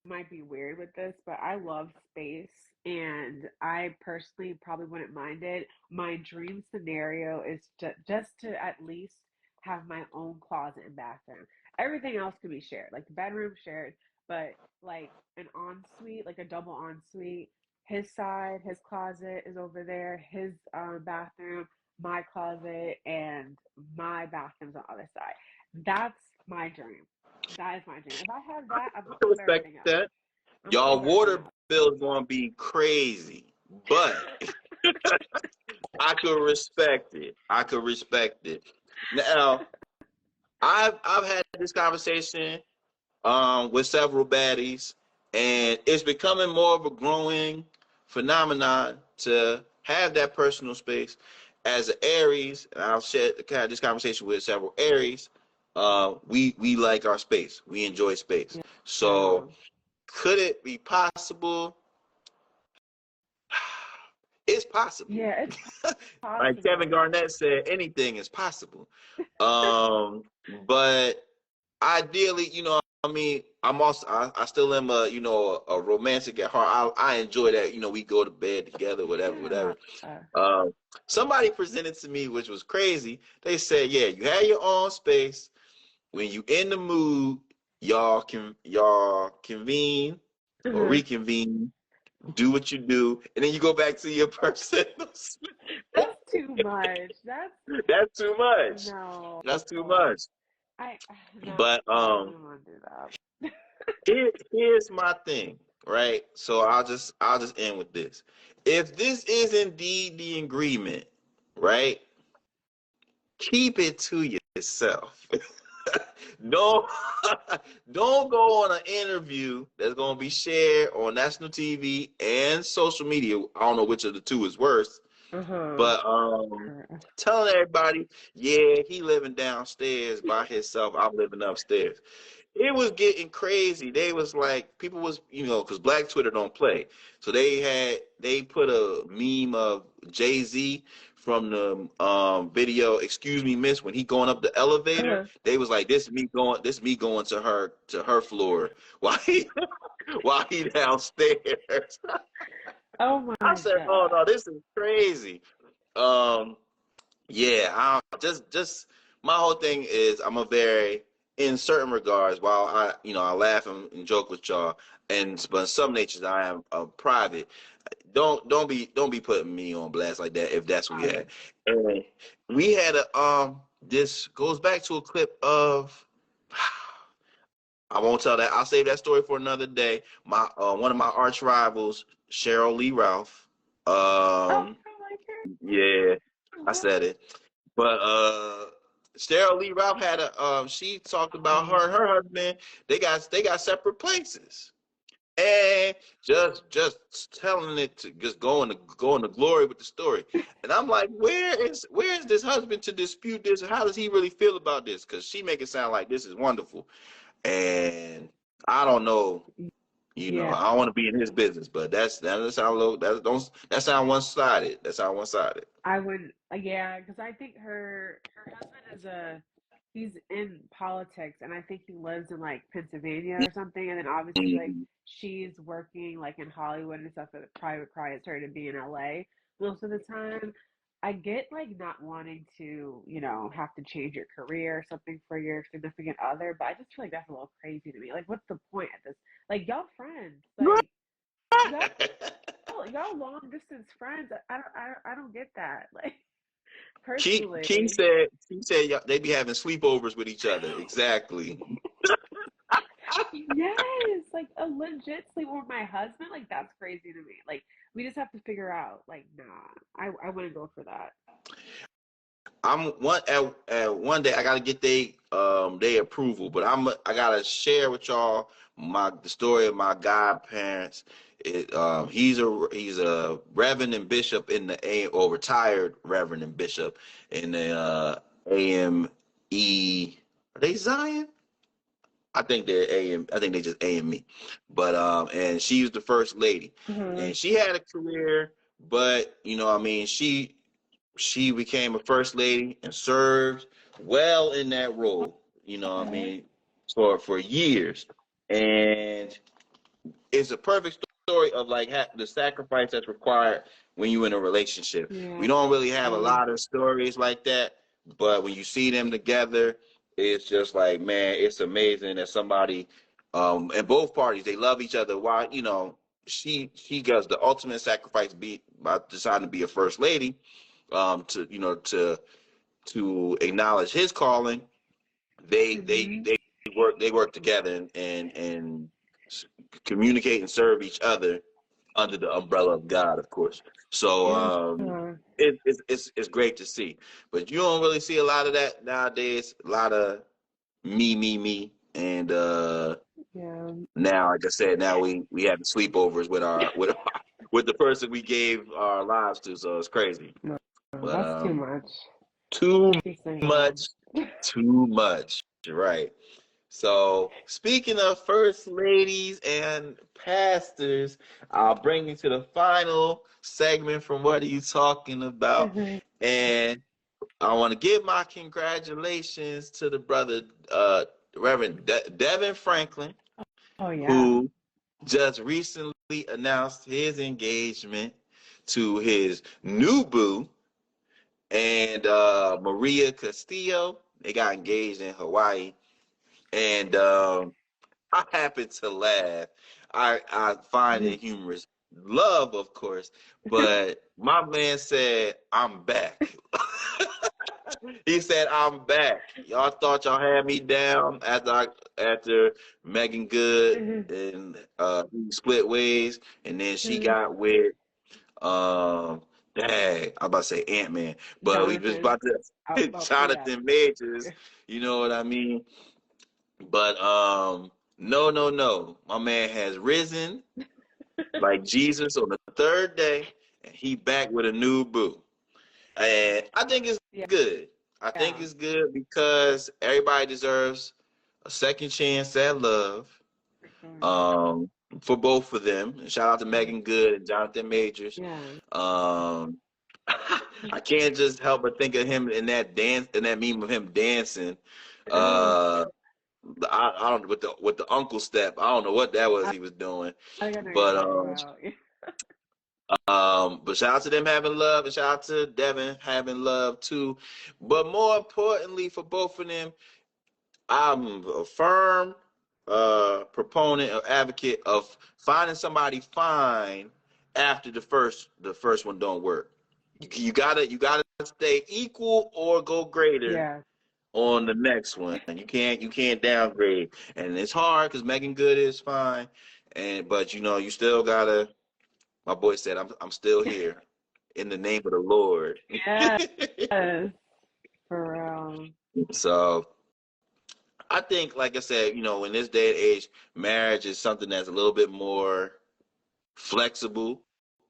might be weird with this, but I love space and I personally probably wouldn't mind it. My dream scenario is just to at least have my own closet and bathroom. Everything else can be shared, like the bedroom shared, but like an ensuite, like a double ensuite. His side, his closet is over there, his bathroom. my closet, and my bathroom's on the other side. That's my dream. That is my dream. If I have that, I'm I gonna can flip respect everything else. that. I'm gonna Y'all flip everything water else. bill is gonna be crazy, but I could respect it. I could respect it. Now, I've had this conversation with several baddies, and it's becoming more of a growing phenomenon to have that personal space. As an Aries, and I've had this conversation with several Aries. We like our space. We enjoy space. Yeah. So, could it be possible? It's possible. Yeah, it's Like Kevin possible. Garnett said, anything is possible. But ideally, I mean, I still am a romantic at heart. I enjoy that. We go to bed together, whatever, Yeah. whatever. Um, Somebody presented to me, which was crazy. They said, yeah, you have your own space. When you in the mood, y'all convene or Uh-huh. reconvene, do what you do, and then you go back to your personal space. That's too much. That's That's too much. no. That's too much. I no, But I wouldn't want to do that. here's my thing, right? So I'll just end with this. If this is indeed the agreement, right? Keep it to yourself. don't don't go on an interview that's gonna be shared on national TV and social media. I don't know which of the two is worse, Uh-huh. but telling everybody, yeah, he living downstairs by himself. I'm living upstairs. It was getting crazy. They was like, people was, because Black Twitter don't play. So they put a meme of Jay-Z from the video, Excuse Me Miss, when he going up the elevator. Uh-huh. They was like, this me going to her floor while he downstairs. Oh I my said, oh God. no, this is crazy. Um, yeah, just my whole thing is I'm a very, in certain regards, while I laugh and joke with y'all, but in some natures I am private. Don't be putting me on blast like that if that's what we had. And we had this goes back to a clip of, I won't tell that. I'll save that story for another day. My one of my arch rivals, Cheryl Lee Ralph. Oh, Um, I like yeah, I her. said it. But Cheryl Lee Ralph had she talked about her Oh. and her husband. They got separate places. And just telling it to just go into glory with the story. And I'm like, where is this husband to dispute this? And how does he really feel about this? Because she make it sound like this is wonderful. And I don't know, Yeah. I don't want to be in his business, but that's how low that's how one sided. That's how one sided. I would, yeah, because I think her husband is he's in politics, and I think he lives in like Pennsylvania or something. And then obviously like she's working like in Hollywood and stuff at a private started to be in LA most of the time. I get like not wanting to, have to change your career or something for your significant other, but I just feel like that's a little crazy to me. Like, what's the point at this? Like, y'all friends, like y'all y'all long distance friends. I don't get that. Like King personally, said they be having sleepovers with each other. Exactly. yes, like a legit sleep with my husband. Like that's crazy to me. Like we just have to figure out. Like nah, I wouldn't go for that. I'm one day I gotta get they approval, but I gotta share with y'all the story of my godparents. He's a reverend and bishop in the A or retired reverend and bishop in the AME. Are they Zion? I think they're AM. I think they just AME. But and she was the first lady, Hmm. and she had a career, but I mean, she became a first lady and served well in that role. I Okay. mean, for years, and it's a perfect story of like the sacrifice that's required when you're in a relationship. We Yeah. don't really have a lot of stories like that, but when you see them together, it's just like, man, it's amazing that somebody, and both parties, they love each other. Why, she does the ultimate sacrifice by deciding to be a first lady, to acknowledge his calling. They they Mm-hmm. they work together and communicate and serve each other under the umbrella of God, of course. So Yeah. it's great to see, but you don't really see a lot of that nowadays. A lot of me, and Yeah. now, like I said, now we have sleepovers with the person we gave our lives to. So it's crazy, No, but that's too much. too Too single. much, too much. Right. So, speaking of first ladies and pastors, I'll bring you to the final segment from What Are You Talking About? Mhm. And I want to give my congratulations to the brother, Reverend Devin Franklin, Oh yeah. who just recently announced his engagement to his new boo and Maria Castillo. They got engaged in Hawaii. And I happen to laugh. I find it humorous. Love, of course, but my man said, "I'm back." He said, "I'm back." Y'all thought y'all had me down after Megan Good and we split ways, and then she got with dang, I'm about to say Ant-Man, but we was Jonathan. about to Oh yeah. Jonathan Majors. You know what I mean? But no. My man has risen like Jesus on the third day, and he back with a new boo. And I think it's Yeah. good. I think Yeah. it's good because everybody deserves a second chance at love. For sure. Um, for both of them. And shout out to Yeah. Megan Good and Jonathan Majors. Yeah. Um, I can't just help but think of him in that meme of him dancing. Uh, I don't with the uncle step. I don't know what that was I he was doing, think I know what you're but talking about. but shout out to them having love, and shout out to Devin having love too. But more importantly, for both of them, I'm a firm proponent or advocate of finding somebody fine after the first one don't work. You gotta stay equal or go greater Yeah. on the next one. You can't downgrade, and it's hard because Megan Good is fine, but you still gotta. My boy said, "I'm still here in the name of the Lord." Yes. For real. So I think, like I said, in this day and age, marriage is something that's a little bit more flexible,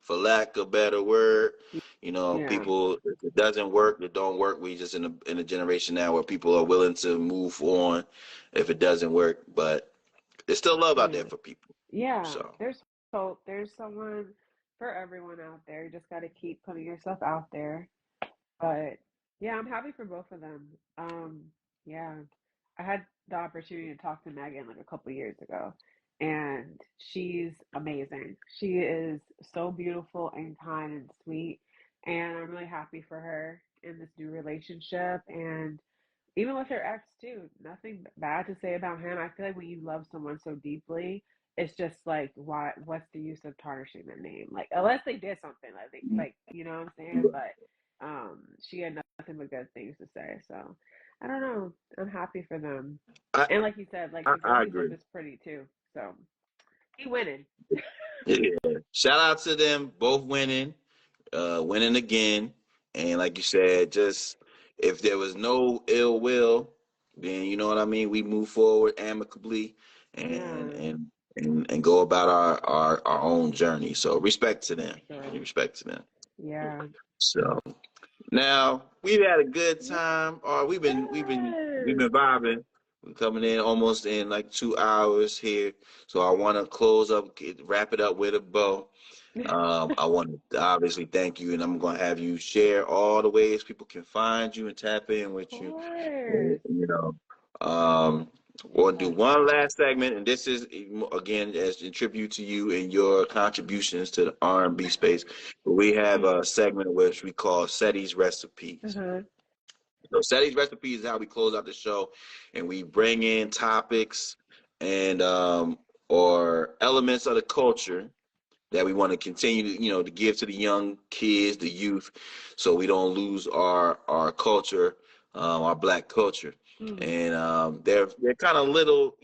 for lack of a better word. Yeah. People, if it doesn't work, it don't work. We just in a generation now where people are willing to move on if it doesn't work, but there's still love out there Yeah. for people. Yeah. So There's hope. There's someone for everyone out there. You just got to keep putting yourself out there. But yeah, I'm happy for both of them. Yeah, I had the opportunity to talk to Megan like a couple years ago, and she's amazing. She is so beautiful and kind and sweet, and I'm really happy for her in this new relationship. And even with her ex too, nothing bad to say about him. I feel like when you love someone so deeply, it's just like what's the use of tarnishing their name? Like unless they did something like you know what I'm saying? But she had nothing but good things to say. So I don't know. I'm happy for them. I And like you said, like I, the girl I he's with agree. is pretty too. So he winning. Yeah. Shout out to them both winning again. And like you said, just if there was no ill will, then you know what I mean. We move forward amicably and Yeah, and and go about our own journey. So respect to for them. sure. Respect to them. Yeah. So now we've had a good Yes. time. Or we've been vibing. We're coming in almost in like 2 hours here. So I want to close up, wrap it up with a bow. I want to obviously thank you, and I'm going to have you share all the ways people can find you and tap in Of with you. course. You know, um, we'll do Yes. one last segment, and this is again as a tribute to you and your contributions to the R&B space. We have a segment which we call Ceddy's Recipes. Uh-huh. So Ceddy's Recipes is how we close out the show, and we bring in topics and or elements of the culture that we want to continue to, to give to the young kids, the youth, so we don't lose our culture, our black culture. Mm. And they're kind of little,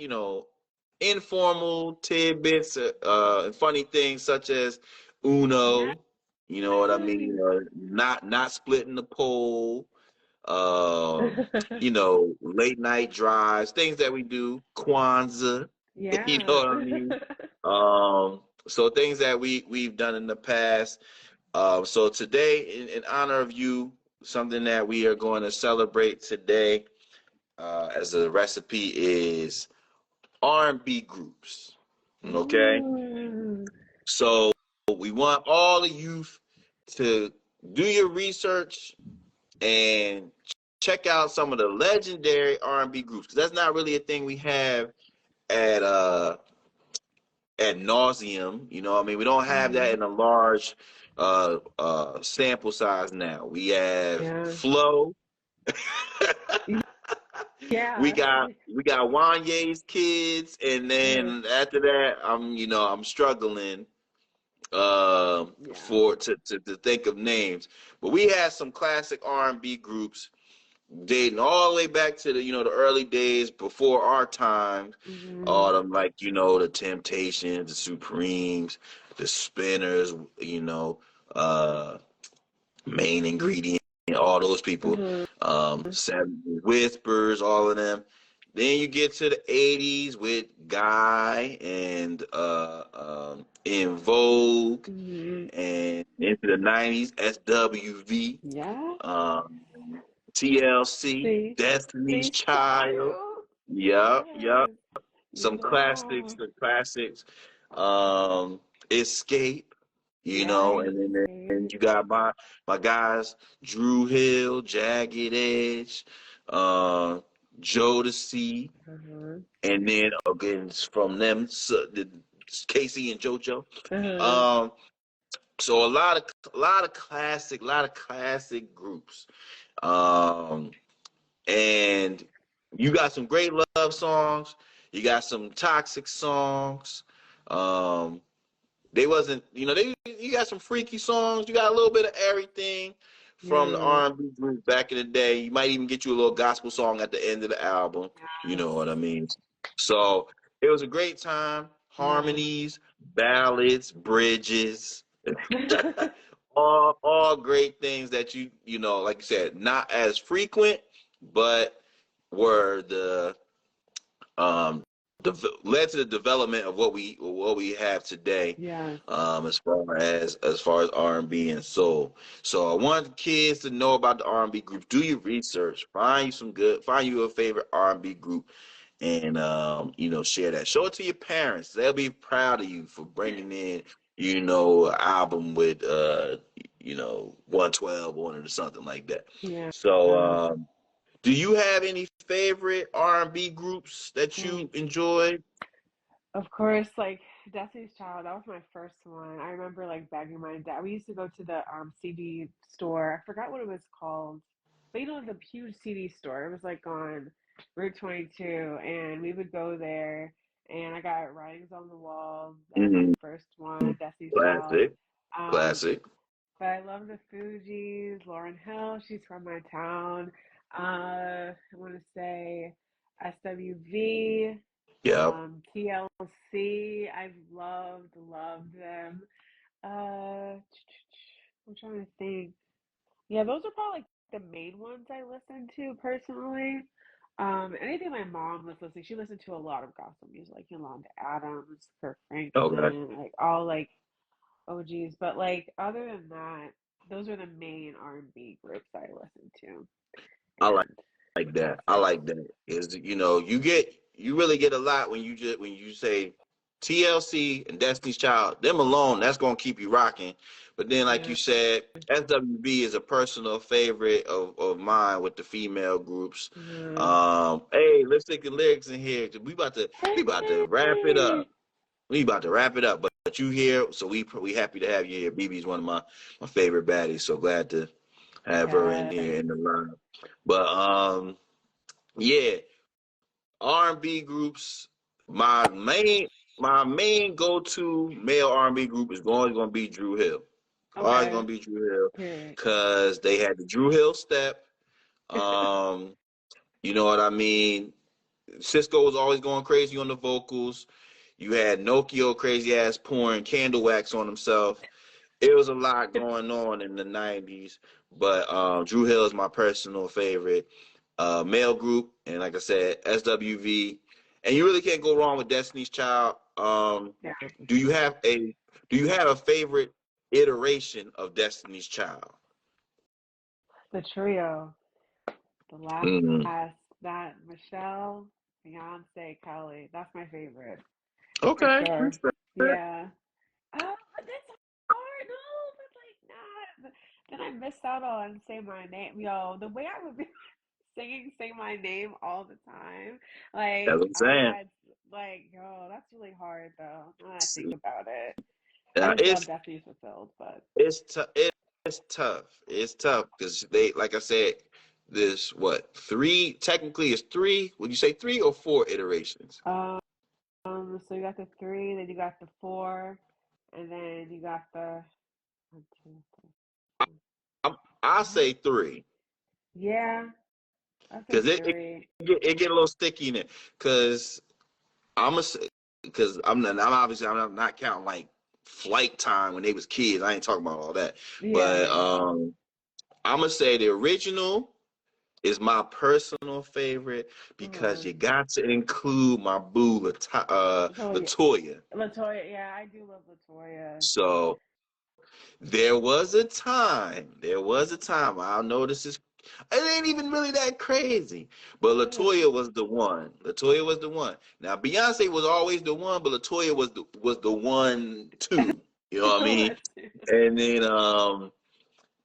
informal tidbits, and funny things such as Yeah. Uno. You know what I mean? Not splitting the pole. Um, late night drives, things that we do, Kwanzaa, you know Yeah. what I mean? So things that we've done in the past. So today, in honor of you, something that we are going to celebrate today, as a recipe is R&B groups. Okay, Mm. so we want all the youth to do your research and check out some of the legendary R&B groups, because that's not really a thing we have at at nauseum. You know what I mean? We don't have that Mhm. in a large sample size now. We have Yeah. Flow. we Yeah. got we got Wanye's kids, and Uh, then after that, I'm struggling yeah. for to think of names. But we had some classic R&B groups dating all the way back to the early days before our time. All Mhm. them, like, the Temptations, the Supremes, the Spinners, uh Main Ingredient, all those people, Mhm. Seven Whispers, all of them. Then you get to the 80s with Guy and In Vogue, Mhm. and into the 90s SWV, Yeah. um, TLC, See, Destiny's see, Child. child. Yep. Yes. Some classics, Yeah. the classics. Um, Escape, Yes. and then See. you got my guys, Drew Hill, Jagged Edge, uh, Jodeci, Uh-huh. and then again from them, so, Casey and JoJo. Uh-huh. Um, so a lot of classic groups. Um, and you got some great love songs. You got some toxic songs. Um, they wasn't, you got some freaky songs. You got a little bit of everything from the Yeah. R&B group back in the day. You might even get you a little gospel song at the end of the album. You know what I Yes. mean? So it was a great time. Yeah. Harmonies, ballads, bridges, all great things that like you said, not as frequent, but were um led to the development of what we have today, Yes. as far as R&B and soul. So I want kids to know about the R&B group. Do your research. Find you a favorite R&B group, and share that. Show it to your parents. They'll be proud of you for bringing in an album with 112 on it or something like that. Yeah. So do you have any favorite R&B groups that you Mm. enjoy? Of course, like Destiny's Child, that was my first one. I remember like begging my dad. We used to go to the CD store. I forgot what it was called, but the huge CD store. It was like on Route 22, and we would go there. And I got Writings on the Wall. That was my Hmm. first one. Destiny's Child. Classic, Um, classic. but I love the Fugees. Lauryn Hill, she's from my town. I want to say SWV. Yep. TLC, I've loved them. I'm trying to think. Yeah, those are probably like the main ones I listen to personally. Anything my mom was listening, she listened to a lot of gospel music, like Yolanda Adams, Kirk Okay. Franklin, like all like OGs. But like other than that, those are the main R&B groups I listen to, I like and like that. that's I it. like that. Is you really get a lot when you say TLC and Destiny's Child. Them alone, that's gonna keep you rocking. But then, like Yeah. you said, SWB is a personal favorite of mine with the female groups. Mhm. Hey, let's take the lyrics in here. We about to wrap it Hey. up. We about to wrap it up. But you here, so we happy to have you here. BB's one of my favorite baddies. So glad to have her in Yes. here in the line. But yeah, R&B groups. My main my main go-to male R&B group is always going to be Drew Hill. Always Okay. going to be Drew Hill Period. because they had the Drew Hill step. Um, you know what I mean? Cisco was always going crazy on the vocals. You had Nokia crazy ass pouring candle wax on himself. It was a lot going on in the 90s, but Drew Hill is my personal favorite male group, and like I said, SWV, and you really can't go wrong with Destiny's Child. Yeah. Do you have a favorite iteration of Destiny's Child? The trio. The Mm. last, that Michelle, Beyonce, Kelly. That's my favorite for Okay. sure. Yeah. Oh, but that's hard. No, but like not. Then I missed out on Say My Name. Yo, the way I would be singing Say My Name all the time. That's Like what I'm I saying. had like, yo, that's really hard though. Now that I think about it. I Now, just love Destiny's Fulfilled, but it's t- it's tough. It's tough because they, like I said, there's what three? Technically, it's three. Would you say three or four iterations? um, so you got the three, then you got the four, and then you got the one, two, three, four, I five. say three Yeah, I say because three. it get a little sticky in it. Because I'm a because I'm not counting like flight time when they was kids. I ain't talking about all that. Yeah, But yeah. I'm gonna say the original is my personal favorite because Mm-hmm. you got to include my boo Oh yeah, Latoya. Latoya. Yeah, I do love Latoya. So there was a time. I know this is it ain't even really that crazy. But Mm. Latoya was the one. Latoya was the one. Now Beyonce was always the one, but Latoya was the one too. You know what I mean? And then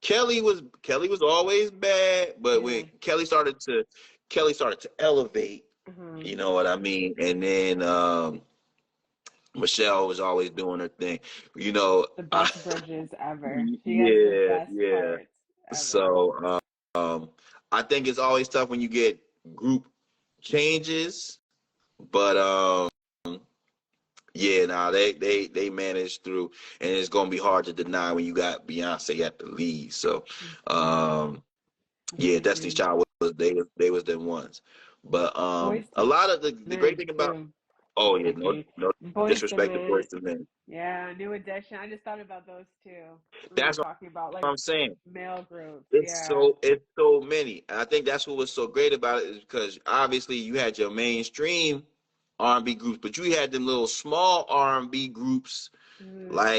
Kelly was always bad, but when Yeah. Kelly started to elevate, Mm-hmm. you know what I mean? And then Michelle was always doing her thing. You know, The best bridges ever. She has the yeah, best yeah. parts ever. So I think it's always tough when you get group changes, but yeah, now they managed through, and it's gonna be hard to deny when you got Beyonce at the lead. So Mm-hmm. yeah, Destiny's Agreed. Child was the ones, but Boys a to lot of the great Men thing about too. oh yeah, Agreed. no Boys to disrespect to Men. Boyz II Men. Yeah, New Edition. I just thought about those two when we were That's what talking about like I'm saying. male groups. It's Yeah. so many, and I think that's what was so great about it is because obviously you had your mainstream R&B groups, but you had them little small R&B groups Mm,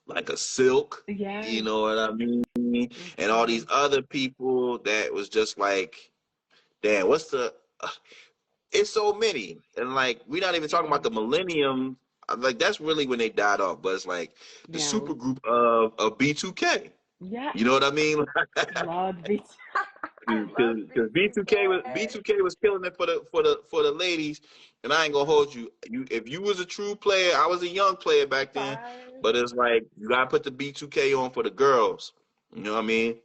like a Silk, you yes. know what I mean, and all these Mm-hmm. other people that was just like, damn, what's the? It's so many, and like we're not even talking Yeah. about the Millennium. Like that's really when they died off, but it's like the Yeah. super group of B2K. Yeah. You know what I mean? Loved B. I Because loved B2K. B2K was killing it for the ladies, and I ain't gonna hold you. If you was a true player, I was a young player back then, Five. but it's like you gotta put the B2K on for the girls. You know what I mean?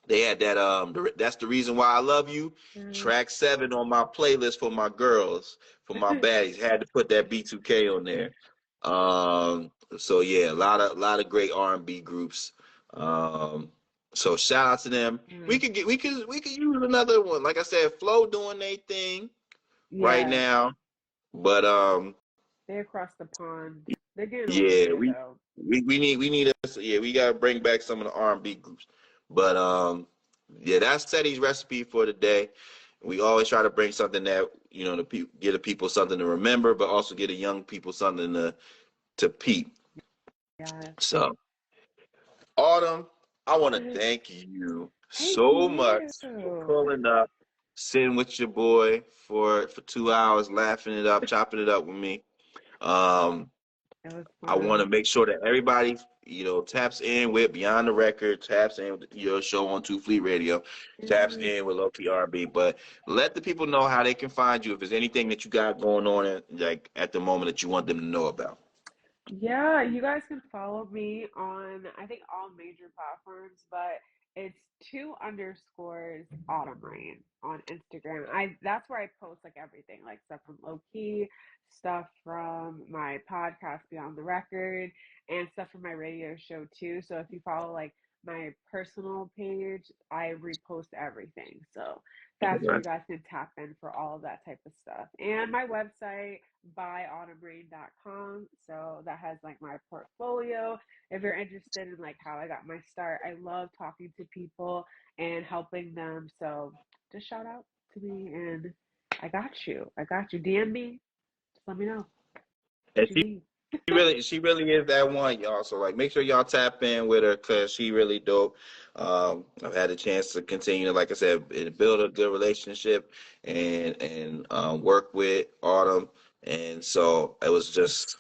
They had that that's the reason why I love you. Mm, Track 7 on my playlist for my girls, for my baddies. Had to put that B2K on there. So yeah, a lot of great R&B groups. Um, so shout out to them. We mm. could get we could use another one. Like I said, Flo doing their thing right Yeah. now. But They across the pond. They're getting yeah, older we though. we need us. Yeah, we gotta bring back some of the R&B groups. But yeah, that's Ceddy's recipe for the day. We always try to bring something that get the people something to remember, but also get the young people something to peep. Yeah. So, Autumn, I want to thank you Thank so much you. for pulling up, sitting with your boy for 2 hours, laughing it up, chopping it up with me. Um, It was I want to fun. make sure that everybody, taps in with Beyond the Record, taps in with your show on Two Fleet Radio, taps Mm, in with Low Key R&B. But let the people know how they can find you if there's anything that you got going on at the moment that you want them to know about. yeah, you guys can follow me on I think all major platforms, but It's 2 underscores Autumn Rayne on Instagram. That's where I post like everything, like stuff from Low Key, stuff from my podcast Beyond the Record, and stuff from my radio show too. So if you follow like my personal page, I repost everything. So that's where you guys can tap in for all of that type of stuff. And my website, byautumnrayne.com. So that has like my portfolio if you're interested in like how I got my start. I love talking to people and helping them. So just shout out to me and I got you. I got you. DM me. Just let me know And what you need. she really is that one, y'all. So like, make sure y'all tap in with her because she really dope. I've had a chance to continue, like I said, build a good relationship and work with Autumn, and so it was just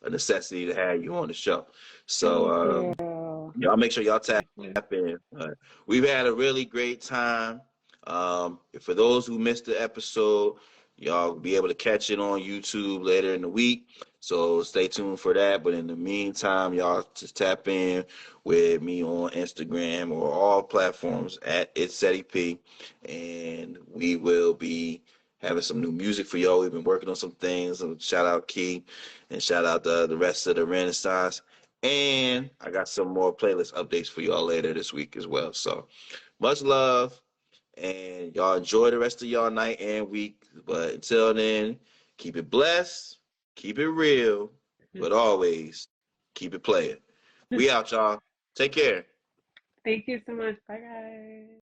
a necessity to have you on the show. Thank So you. y'all make sure y'all tap Thank you. in. We've had a really great time. For those who missed the episode, y'all will be able to catch it on YouTube later in the week. So stay tuned for that. But in the meantime, y'all just tap in with me on Instagram or all platforms at It's Ceddy P. And we will be having some new music for y'all. We've been working on some things. So shout out Key and shout out the rest of the Renaissance. And I got some more playlist updates for y'all later this week as well. So much love. And y'all enjoy the rest of y'all night and week. But until then, keep it blessed, keep it real, but always keep it playing. We out, y'all. Take care. Thank you so much. Bye, guys.